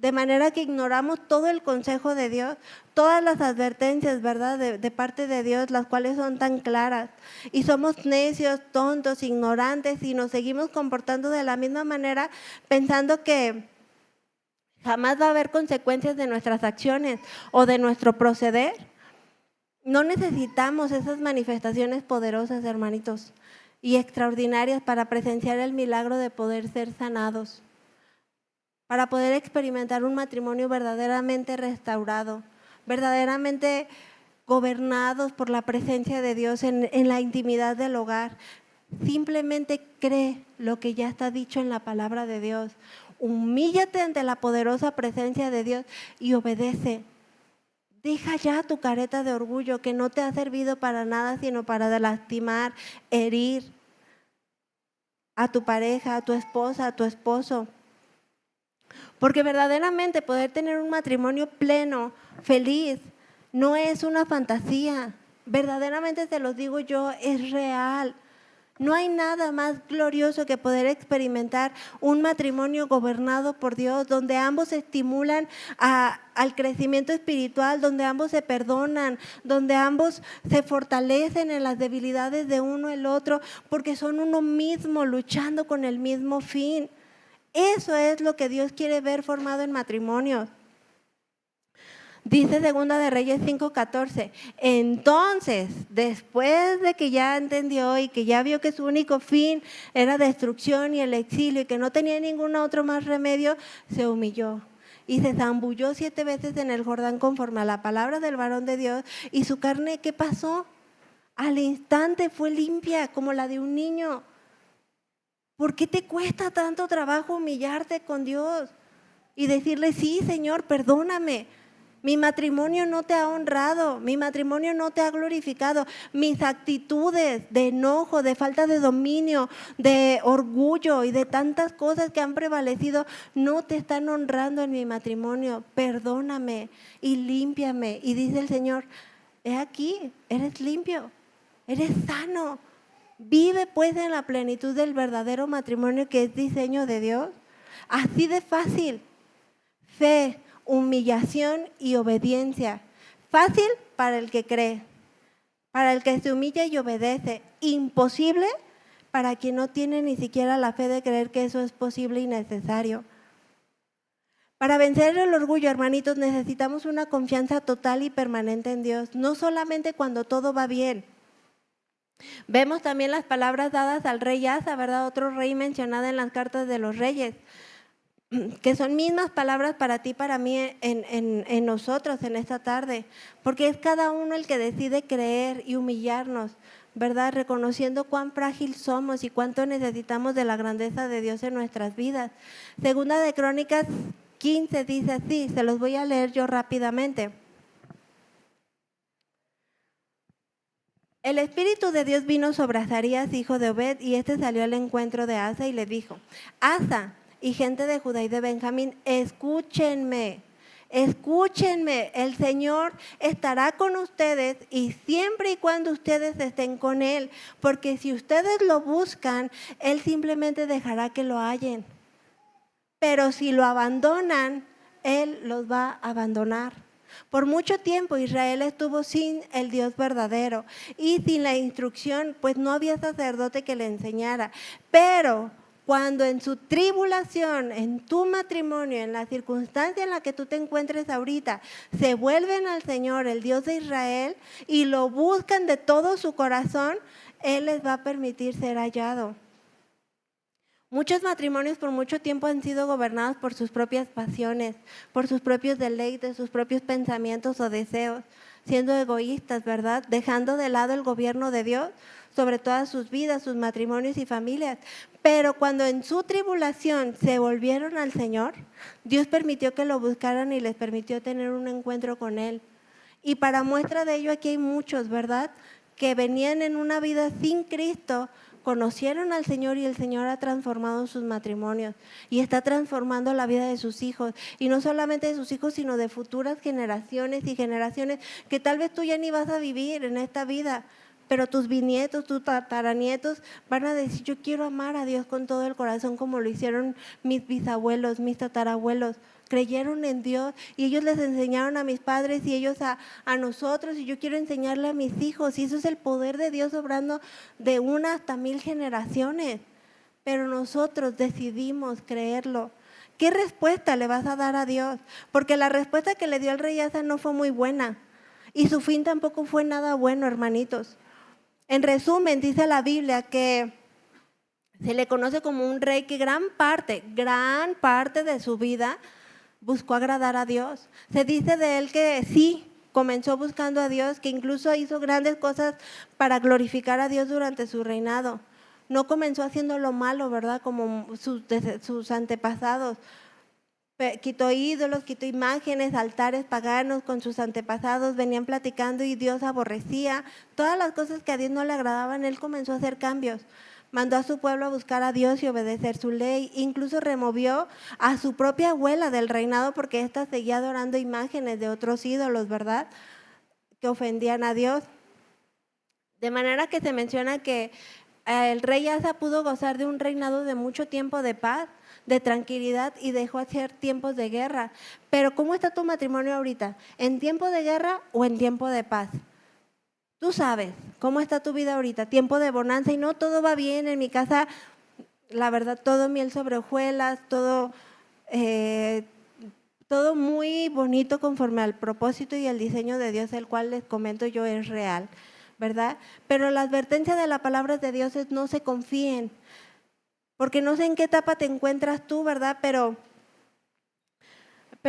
de manera que ignoramos todo el consejo de Dios, todas las advertencias, ¿verdad?, de parte de Dios, las cuales son tan claras. Y somos necios, tontos, ignorantes y nos seguimos comportando de la misma manera pensando que jamás va a haber consecuencias de nuestras acciones o de nuestro proceder. No necesitamos esas manifestaciones poderosas, hermanitos, y extraordinarias para presenciar el milagro de poder ser sanados, para poder experimentar un matrimonio verdaderamente restaurado, verdaderamente gobernados por la presencia de Dios en la intimidad del hogar. Simplemente cree lo que ya está dicho en la palabra de Dios. Humíllate ante la poderosa presencia de Dios y obedece. Deja ya tu careta de orgullo que no te ha servido para nada, sino para lastimar, herir a tu pareja, a tu esposa, a tu esposo. Porque verdaderamente poder tener un matrimonio pleno, feliz, no es una fantasía. Verdaderamente se los digo yo, es real. No hay nada más glorioso que poder experimentar un matrimonio gobernado por Dios, donde ambos estimulan al crecimiento espiritual, donde ambos se perdonan, donde ambos se fortalecen en las debilidades de uno el otro, porque son uno mismo luchando con el mismo fin. Eso es lo que Dios quiere ver formado en matrimonios. Dice Segunda de Reyes 5:14, entonces, después de que ya entendió y que ya vio que su único fin era destrucción y el exilio y que no tenía ningún otro más remedio, se humilló y se zambulló 7 veces en el Jordán conforme a la palabra del varón de Dios, y su carne, ¿qué pasó? Al instante fue limpia como la de un niño. ¿Por qué te cuesta tanto trabajo humillarte con Dios y decirle, sí, Señor, perdóname? Mi matrimonio no te ha honrado, mi matrimonio no te ha glorificado, mis actitudes de enojo, de falta de dominio, de orgullo y de tantas cosas que han prevalecido no te están honrando en mi matrimonio. Perdóname y límpiame. Y dice el Señor, he aquí, eres limpio, eres sano. Vive pues en la plenitud del verdadero matrimonio que es diseño de Dios. Así de fácil. Fe, humillación y obediencia. Fácil para el que cree, para el que se humilla y obedece. Imposible para quien no tiene ni siquiera la fe de creer que eso es posible y necesario. Para vencer el orgullo, hermanitos, necesitamos una confianza total y permanente en Dios, no solamente cuando todo va bien. Vemos también las palabras dadas al rey Asa, ¿verdad? Otro rey mencionado en las cartas de los reyes, que son mismas palabras para ti, para mí, en nosotros en esta tarde, porque es cada uno el que decide creer y humillarnos, ¿verdad? Reconociendo cuán frágil somos y cuánto necesitamos de la grandeza de Dios en nuestras vidas. Segunda de Crónicas 15 dice así, se los voy a leer yo rápidamente. El Espíritu de Dios vino sobre Azarías, hijo de Obed, y este salió al encuentro de Asa y le dijo, Asa y gente de Judá y de Benjamín, escúchenme, el Señor estará con ustedes y siempre y cuando ustedes estén con Él, porque si ustedes lo buscan, Él simplemente dejará que lo hallen. Pero si lo abandonan, Él los va a abandonar. Por mucho tiempo Israel estuvo sin el Dios verdadero y sin la instrucción, pues no había sacerdote que le enseñara. Pero cuando en su tribulación, en tu matrimonio, en la circunstancia en la que tú te encuentres ahorita, se vuelven al Señor, el Dios de Israel, y lo buscan de todo su corazón, Él les va a permitir ser hallado. Muchos matrimonios por mucho tiempo han sido gobernados por sus propias pasiones, por sus propios deleites, sus propios pensamientos o deseos, siendo egoístas, ¿verdad? Dejando de lado el gobierno de Dios sobre todas sus vidas, sus matrimonios y familias. Pero cuando en su tribulación se volvieron al Señor, Dios permitió que lo buscaran y les permitió tener un encuentro con Él. Y para muestra de ello aquí hay muchos, ¿verdad?, que venían en una vida sin Cristo, conocieron al Señor y el Señor ha transformado sus matrimonios y está transformando la vida de sus hijos, y no solamente de sus hijos, sino de futuras generaciones y generaciones que tal vez tú ya ni vas a vivir en esta vida, pero tus bisnietos, tus tataranietos van a decir, yo quiero amar a Dios con todo el corazón como lo hicieron mis bisabuelos, mis tatarabuelos. Creyeron en Dios y ellos les enseñaron a mis padres y ellos a nosotros, y yo quiero enseñarle a mis hijos, y eso es el poder de Dios obrando de 1 hasta 1000 generaciones, pero nosotros decidimos creerlo. ¿Qué respuesta le vas a dar a Dios? Porque la respuesta que le dio el rey Asa no fue muy buena y su fin tampoco fue nada bueno, hermanitos. En resumen, dice la Biblia que se le conoce como un rey que gran parte de su vida buscó agradar a Dios. Se dice de él que sí, comenzó buscando a Dios, que incluso hizo grandes cosas para glorificar a Dios durante su reinado. No comenzó haciendo lo malo, ¿verdad? Como sus antepasados. Quitó ídolos, quitó imágenes, altares paganos con sus antepasados, venían platicando y Dios aborrecía. Todas las cosas que a Dios no le agradaban, él comenzó a hacer cambios. Mandó a su pueblo a buscar a Dios y obedecer su ley. Incluso removió a su propia abuela del reinado porque ésta seguía adorando imágenes de otros ídolos, ¿verdad? Que ofendían a Dios. De manera que se menciona que el rey Asa pudo gozar de un reinado de mucho tiempo de paz, de tranquilidad, y dejó hacer tiempos de guerra. Pero ¿cómo está tu matrimonio ahorita? ¿En tiempo de guerra o en tiempo de paz? Tú sabes cómo está tu vida ahorita, tiempo de bonanza, y no todo va bien en mi casa, la verdad, todo miel sobre hojuelas, todo muy bonito conforme al propósito y el diseño de Dios, el cual les comento yo es real, ¿verdad? Pero la advertencia de la palabra de Dios es no se confíen, porque no sé en qué etapa te encuentras tú, ¿verdad? Pero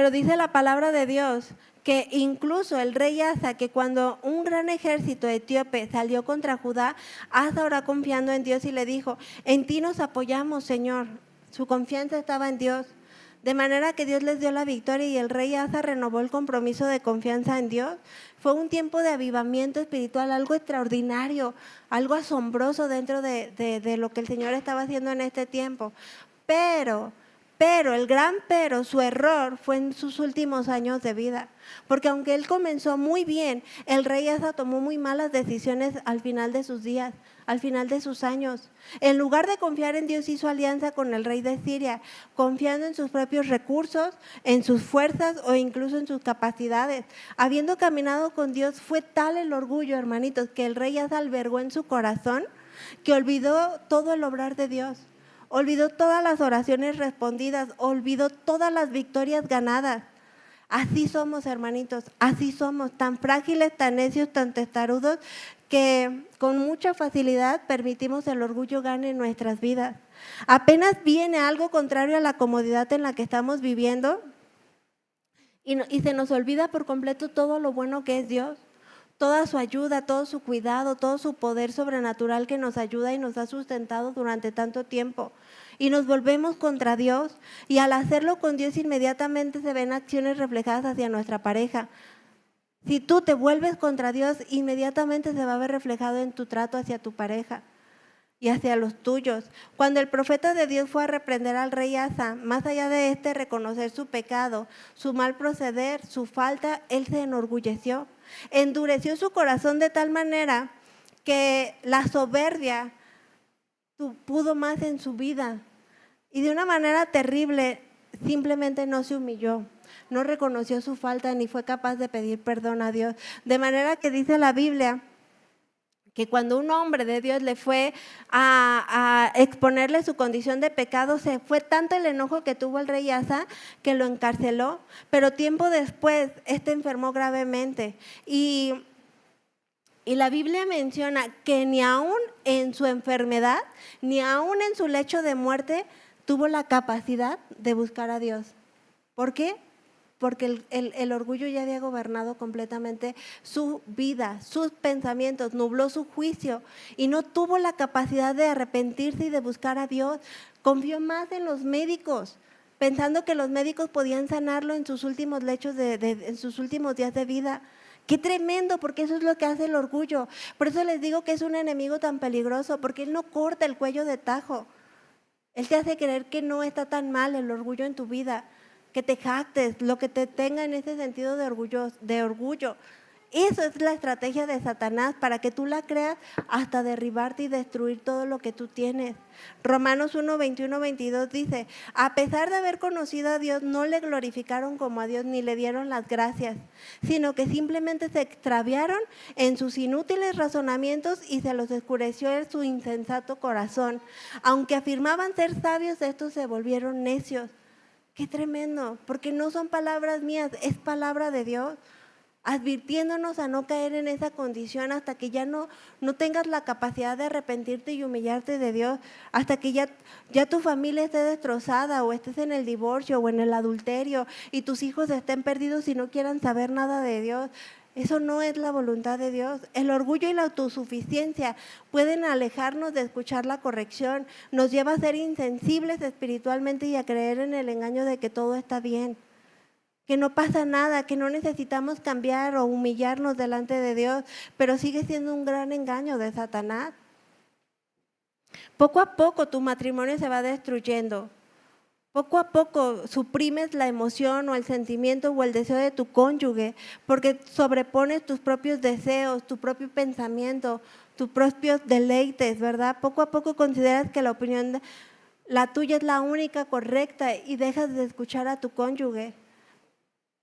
dice la palabra de Dios que incluso el rey Asa, que cuando un gran ejército etíope salió contra Judá, Asa oró confiando en Dios y le dijo, en ti nos apoyamos, Señor. Su confianza estaba en Dios. De manera que Dios les dio la victoria y el rey Asa renovó el compromiso de confianza en Dios. Fue un tiempo de avivamiento espiritual, algo extraordinario, algo asombroso dentro de lo que el Señor estaba haciendo en este tiempo. Pero, su error fue en sus últimos años de vida. Porque aunque él comenzó muy bien, el rey Asa tomó muy malas decisiones al final de sus días, al final de sus años. En lugar de confiar en Dios, hizo alianza con el rey de Siria, confiando en sus propios recursos, en sus fuerzas o incluso en sus capacidades. Habiendo caminado con Dios, fue tal el orgullo, hermanitos, que el rey Asa albergó en su corazón que olvidó todo el obrar de Dios. Olvidó todas las oraciones respondidas, olvidó todas las victorias ganadas. Así somos, hermanitos, así somos, tan frágiles, tan necios, tan testarudos, que con mucha facilidad permitimos el orgullo gane en nuestras vidas. Apenas viene algo contrario a la comodidad en la que estamos viviendo y se nos olvida por completo todo lo bueno que es Dios. Toda su ayuda, todo su cuidado, todo su poder sobrenatural que nos ayuda y nos ha sustentado durante tanto tiempo. Y nos volvemos contra Dios, y al hacerlo con Dios inmediatamente se ven acciones reflejadas hacia nuestra pareja. Si tú te vuelves contra Dios, inmediatamente se va a ver reflejado en tu trato hacia tu pareja y hacia los tuyos. Cuando el profeta de Dios fue a reprender al rey Asa, más allá de reconocer su pecado, su mal proceder, su falta, él se enorgulleció. Endureció su corazón de tal manera que la soberbia pudo más en su vida, y de una manera terrible simplemente no se humilló, no reconoció su falta ni fue capaz de pedir perdón a Dios. De manera que dice la Biblia que cuando un hombre de Dios le fue a exponerle su condición de pecado, se fue tanto el enojo que tuvo el rey Asa que lo encarceló, pero tiempo después enfermó gravemente y la Biblia menciona que ni aún en su enfermedad, ni aún en su lecho de muerte, tuvo la capacidad de buscar a Dios. ¿Por qué? Porque el orgullo ya había gobernado completamente su vida, sus pensamientos, nubló su juicio y no tuvo la capacidad de arrepentirse y de buscar a Dios. Confió más en los médicos, pensando que los médicos podían sanarlo en sus últimos lechos, en sus últimos días de vida. Qué tremendo, porque eso es lo que hace el orgullo. Por eso les digo que es un enemigo tan peligroso, porque él no corta el cuello de tajo. Él te hace creer que no está tan mal el orgullo en tu vida, que te jactes, lo que te tenga en ese sentido de orgullo. Eso es la estrategia de Satanás, para que tú la creas hasta derribarte y destruir todo lo que tú tienes. Romanos 1, 21, 22 dice, a pesar de haber conocido a Dios, no le glorificaron como a Dios ni le dieron las gracias, sino que simplemente se extraviaron en sus inútiles razonamientos y se los oscureció su insensato corazón. Aunque afirmaban ser sabios, estos se volvieron necios. Qué tremendo, porque no son palabras mías, es palabra de Dios, advirtiéndonos a no caer en esa condición hasta que ya no tengas la capacidad de arrepentirte y humillarte de Dios, hasta que ya tu familia esté destrozada o estés en el divorcio o en el adulterio y tus hijos estén perdidos y no quieran saber nada de Dios. Eso no es la voluntad de Dios. El orgullo y la autosuficiencia pueden alejarnos de escuchar la corrección, nos lleva a ser insensibles espiritualmente y a creer en el engaño de que todo está bien, que no pasa nada, que no necesitamos cambiar o humillarnos delante de Dios, pero sigue siendo un gran engaño de Satanás. Poco a poco tu matrimonio se va destruyendo. Poco a poco suprimes la emoción o el sentimiento o el deseo de tu cónyuge porque sobrepones tus propios deseos, tu propio pensamiento, tus propios deleites, ¿verdad? Poco a poco consideras que la opinión, la tuya es la única correcta y dejas de escuchar a tu cónyuge.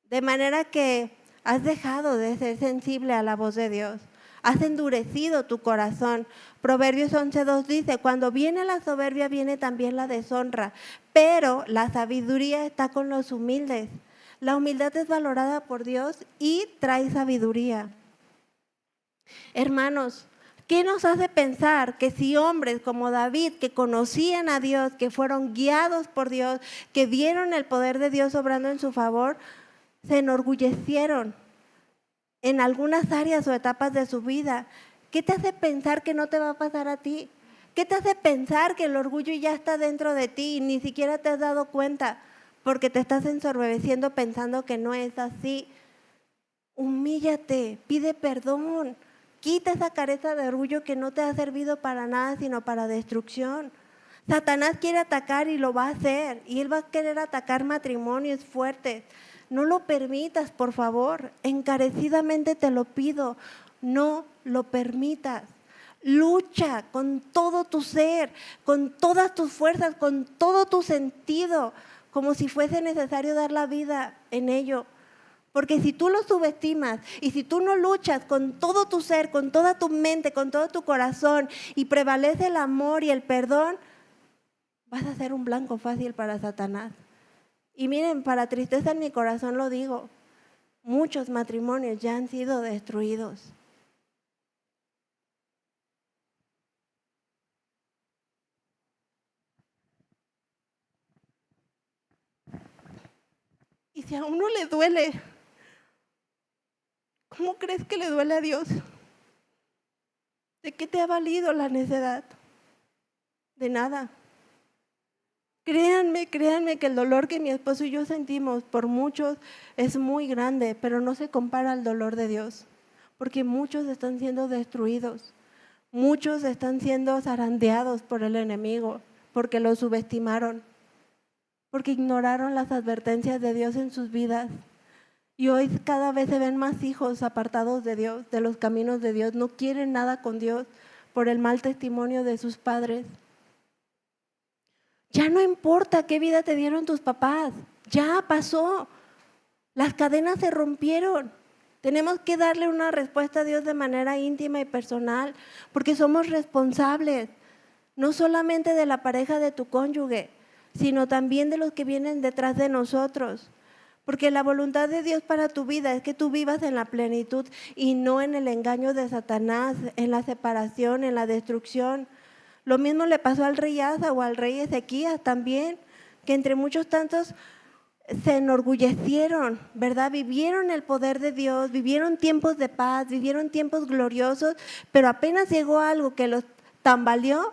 De manera que has dejado de ser sensible a la voz de Dios. Has endurecido tu corazón. Proverbios 11:2 dice, cuando viene la soberbia viene también la deshonra, pero la sabiduría está con los humildes. La humildad es valorada por Dios y trae sabiduría. Hermanos, ¿qué nos hace pensar que si hombres como David, que conocían a Dios, que fueron guiados por Dios, que vieron el poder de Dios obrando en su favor, se enorgullecieron en algunas áreas o etapas de su vida? ¿Qué te hace pensar que no te va a pasar a ti? ¿Qué te hace pensar que el orgullo ya está dentro de ti y ni siquiera te has dado cuenta porque te estás ensoberbeciendo pensando que no es así? Humíllate, pide perdón, quita esa careta de orgullo que no te ha servido para nada sino para destrucción. Satanás quiere atacar y lo va a hacer, y él va a querer atacar matrimonios fuertes. No lo permitas, por favor, encarecidamente te lo pido, no lo permitas. Lucha con todo tu ser, con todas tus fuerzas, con todo tu sentido, como si fuese necesario dar la vida en ello. Porque si tú lo subestimas y si tú no luchas con todo tu ser, con toda tu mente, con todo tu corazón y prevalece el amor y el perdón, vas a ser un blanco fácil para Satanás. Y miren, para tristeza en mi corazón lo digo, muchos matrimonios ya han sido destruidos. Y si a uno le duele, ¿cómo crees que le duele a Dios? ¿De qué te ha valido la necedad? De nada. Créanme que el dolor que mi esposo y yo sentimos por muchos es muy grande, pero no se compara al dolor de Dios, porque muchos están siendo destruidos, muchos están siendo zarandeados por el enemigo, porque lo subestimaron, porque ignoraron las advertencias de Dios en sus vidas. Y hoy cada vez se ven más hijos apartados de Dios, de los caminos de Dios, no quieren nada con Dios por el mal testimonio de sus padres. Ya no importa qué vida te dieron tus papás, ya pasó, las cadenas se rompieron. Tenemos que darle una respuesta a Dios de manera íntima y personal, porque somos responsables, no solamente de la pareja de tu cónyuge, sino también de los que vienen detrás de nosotros. Porque la voluntad de Dios para tu vida es que tú vivas en la plenitud y no en el engaño de Satanás, en la separación, en la destrucción. Lo mismo le pasó al rey Asa o al rey Ezequías también, que entre muchos tantos se enorgullecieron, ¿verdad? Vivieron el poder de Dios, vivieron tiempos de paz, vivieron tiempos gloriosos, pero apenas llegó algo que los tambaleó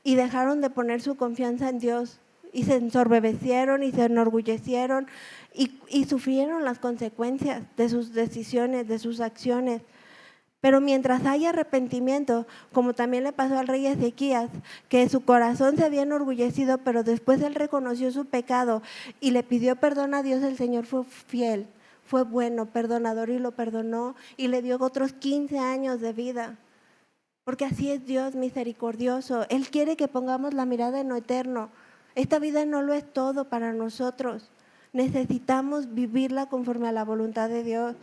y dejaron de poner su confianza en Dios y se ensoberbecieron y se enorgullecieron y sufrieron las consecuencias de sus decisiones, de sus acciones. Pero mientras haya arrepentimiento, como también le pasó al rey Ezequías, que su corazón se había enorgullecido, pero después él reconoció su pecado y le pidió perdón a Dios, el Señor fue fiel, fue bueno, perdonador y lo perdonó y le dio otros 15 años de vida. Porque así es Dios misericordioso. Él quiere que pongamos la mirada en lo eterno. Esta vida no lo es todo para nosotros. Necesitamos vivirla conforme a la voluntad de Dios,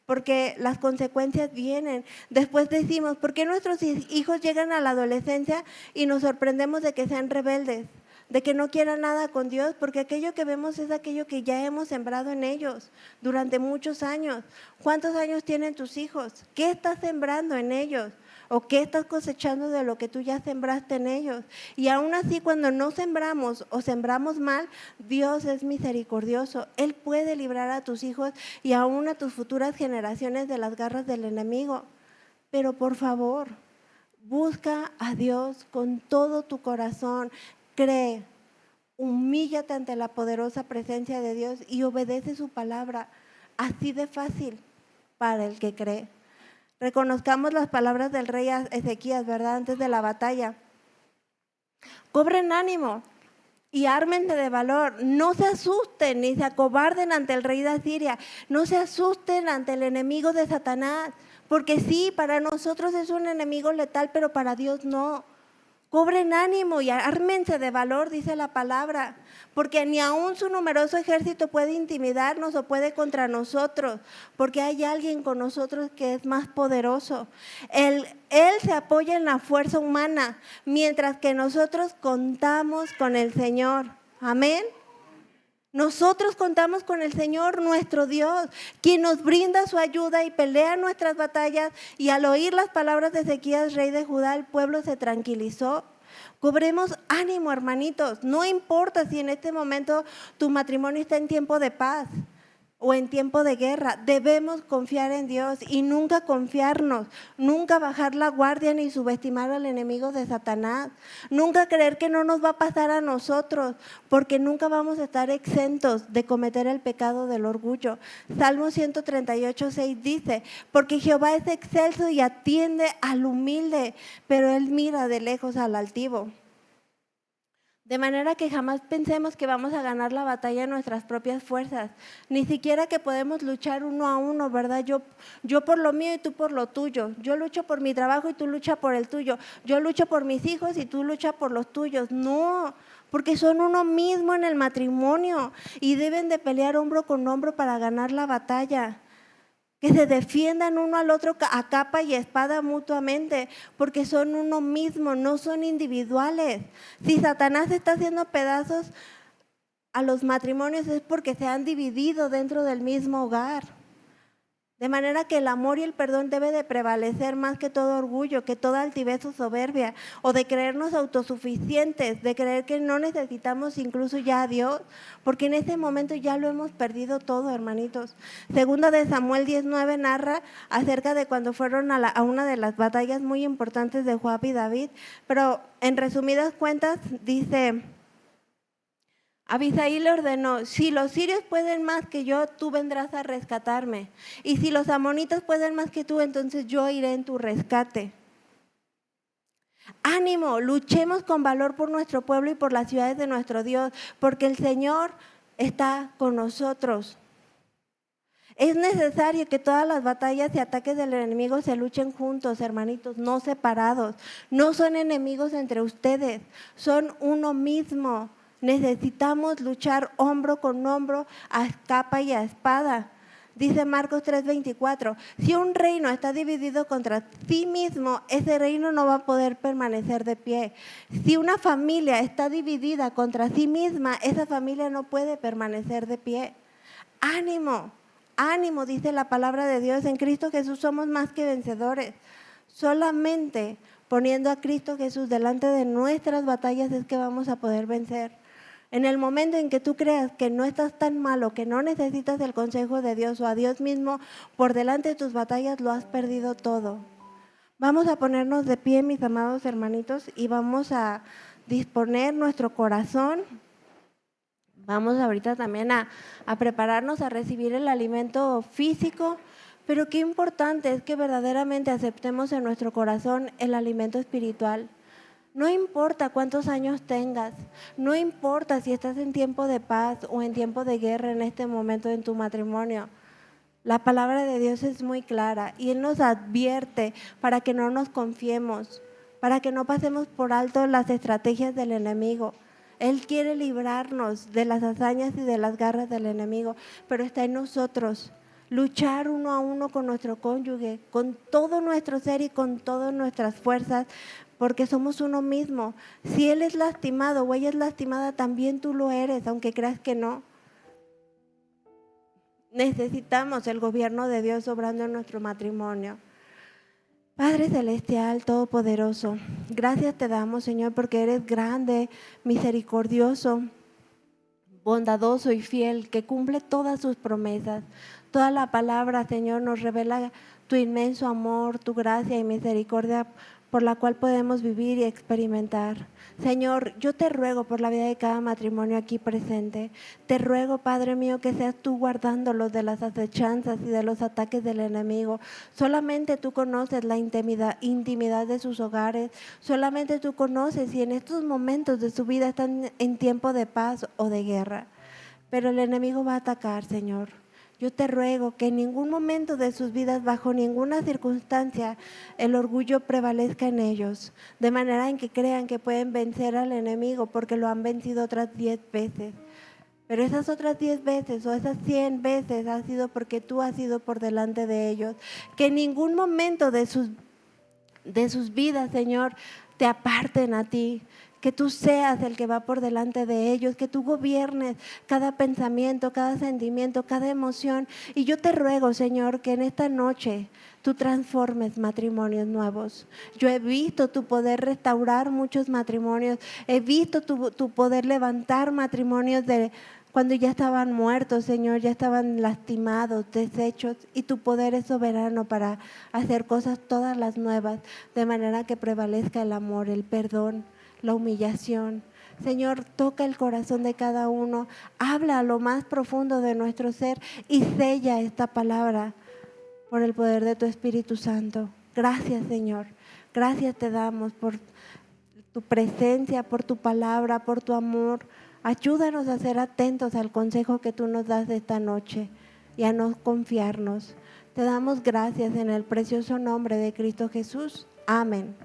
porque las consecuencias vienen. Después decimos, ¿por qué nuestros hijos llegan a la adolescencia y nos sorprendemos de que sean rebeldes, de que no quieran nada con Dios? Porque aquello que vemos es aquello que ya hemos sembrado en ellos durante muchos años. ¿Cuántos años tienen tus hijos? ¿Qué estás sembrando en ellos? ¿O qué estás cosechando de lo que tú ya sembraste en ellos? Y aún así, cuando no sembramos o sembramos mal, Dios es misericordioso. Él puede librar a tus hijos y aún a tus futuras generaciones de las garras del enemigo. Pero por favor, busca a Dios con todo tu corazón. Cree, humíllate ante la poderosa presencia de Dios y obedece su palabra. Así de fácil para el que cree. Reconozcamos las palabras del rey Ezequías, ¿verdad? Antes de la batalla. Cobren ánimo y ármense de valor. No se asusten ni se acobarden ante el rey de Asiria. No se asusten ante el enemigo de Satanás. Porque sí, para nosotros es un enemigo letal, pero para Dios no. Cobren ánimo y ármense de valor, dice la palabra, porque ni aún su numeroso ejército puede intimidarnos o puede contra nosotros, porque hay alguien con nosotros que es más poderoso. Él se apoya en la fuerza humana, mientras que nosotros contamos con el Señor. Amén. Nosotros contamos con el Señor nuestro Dios, quien nos brinda su ayuda y pelea nuestras batallas. Y al oír las palabras de Ezequías, rey de Judá, el pueblo se tranquilizó. Cobremos ánimo, hermanitos. No importa si en este momento tu matrimonio está en tiempo de paz o en tiempo de guerra, debemos confiar en Dios y nunca confiarnos, nunca bajar la guardia ni subestimar al enemigo de Satanás, nunca creer que no nos va a pasar a nosotros, porque nunca vamos a estar exentos de cometer el pecado del orgullo. Salmo 138:6 dice, porque Jehová es excelso y atiende al humilde, pero Él mira de lejos al altivo. De manera que jamás pensemos que vamos a ganar la batalla en nuestras propias fuerzas, ni siquiera que podemos luchar uno a uno, ¿verdad? Yo por lo mío y tú por lo tuyo. Yo lucho por mi trabajo y tú luchas por el tuyo. Yo lucho por mis hijos y tú luchas por los tuyos. No, porque son uno mismo en el matrimonio y deben de pelear hombro con hombro para ganar la batalla. Que se defiendan uno al otro a capa y espada mutuamente, porque son uno mismo, no son individuales. Si Satanás está haciendo pedazos a los matrimonios es porque se han dividido dentro del mismo hogar. De manera que el amor y el perdón debe de prevalecer más que todo orgullo, que toda altivez o soberbia, o de creernos autosuficientes, de creer que no necesitamos incluso ya a Dios, porque en ese momento ya lo hemos perdido todo, hermanitos. Segunda de Samuel 19 narra acerca de cuando fueron a una de las batallas muy importantes de Joab y David, pero en resumidas cuentas dice: Abisai le ordenó, si los sirios pueden más que yo, tú vendrás a rescatarme. Y si los amonitas pueden más que tú, entonces yo iré en tu rescate. Ánimo, luchemos con valor por nuestro pueblo y por las ciudades de nuestro Dios, porque el Señor está con nosotros. Es necesario que todas las batallas y ataques del enemigo se luchen juntos, hermanitos, no separados. No son enemigos entre ustedes, son uno mismo. Necesitamos luchar hombro con hombro, a capa y a espada. Dice Marcos 3:24, si un reino está dividido contra sí mismo, ese reino no va a poder permanecer de pie. Si una familia está dividida contra sí misma, esa familia no puede permanecer de pie. Ánimo, ánimo, dice la palabra de Dios, en Cristo Jesús somos más que vencedores. Solamente poniendo a Cristo Jesús delante de nuestras batallas es que vamos a poder vencer. En el momento en que tú creas que no estás tan malo, que no necesitas el consejo de Dios o a Dios mismo por delante de tus batallas, lo has perdido todo. Vamos a ponernos de pie, mis amados hermanitos, y vamos a disponer nuestro corazón. Vamos ahorita también a prepararnos a recibir el alimento físico, pero qué importante es que verdaderamente aceptemos en nuestro corazón el alimento espiritual. No importa cuántos años tengas, no importa si estás en tiempo de paz o en tiempo de guerra en este momento en tu matrimonio. La palabra de Dios es muy clara y Él nos advierte para que no nos confiemos, para que no pasemos por alto las estrategias del enemigo. Él quiere librarnos de las hazañas y de las garras del enemigo, pero está en nosotros luchar uno a uno con nuestro cónyuge, con todo nuestro ser y con todas nuestras fuerzas, porque somos uno mismo. Si él es lastimado o ella es lastimada, también tú lo eres, aunque creas que no. Necesitamos el gobierno de Dios obrando en nuestro matrimonio. Padre Celestial, Todopoderoso, gracias te damos, Señor, porque eres grande, misericordioso, bondadoso y fiel, que cumple todas sus promesas. Toda la palabra, Señor, nos revela tu inmenso amor, tu gracia y misericordia por la cual podemos vivir y experimentar. Señor, yo te ruego por la vida de cada matrimonio aquí presente. Te ruego, Padre mío, que seas tú guardándolos de las acechanzas y de los ataques del enemigo. Solamente tú conoces la intimidad de sus hogares. Solamente tú conoces si en estos momentos de su vida están en tiempo de paz o de guerra. Pero el enemigo va a atacar, Señor. Yo te ruego que en ningún momento de sus vidas, bajo ninguna circunstancia, el orgullo prevalezca en ellos, de manera en que crean que pueden vencer al enemigo porque lo han vencido otras 10 veces. Pero esas otras 10 veces o esas 100 veces ha sido porque tú has ido por delante de ellos. Que en ningún momento de sus vidas, Señor, te aparten a ti. Que tú seas el que va por delante de ellos, que tú gobiernes cada pensamiento, cada sentimiento, cada emoción. Y yo te ruego, Señor, que en esta noche tú transformes matrimonios nuevos. Yo he visto tu poder restaurar muchos matrimonios, he visto tu poder levantar matrimonios de cuando ya estaban muertos, Señor, ya estaban lastimados, deshechos, y tu poder es soberano para hacer cosas todas las nuevas, de manera que prevalezca el amor, el perdón, la humillación. Señor, toca el corazón de cada uno, habla a lo más profundo de nuestro ser y sella esta palabra por el poder de tu Espíritu Santo. Gracias, Señor. Gracias te damos por tu presencia, por tu palabra, por tu amor. Ayúdanos a ser atentos al consejo que tú nos das esta noche y a no confiarnos. Te damos gracias en el precioso nombre de Cristo Jesús. Amén.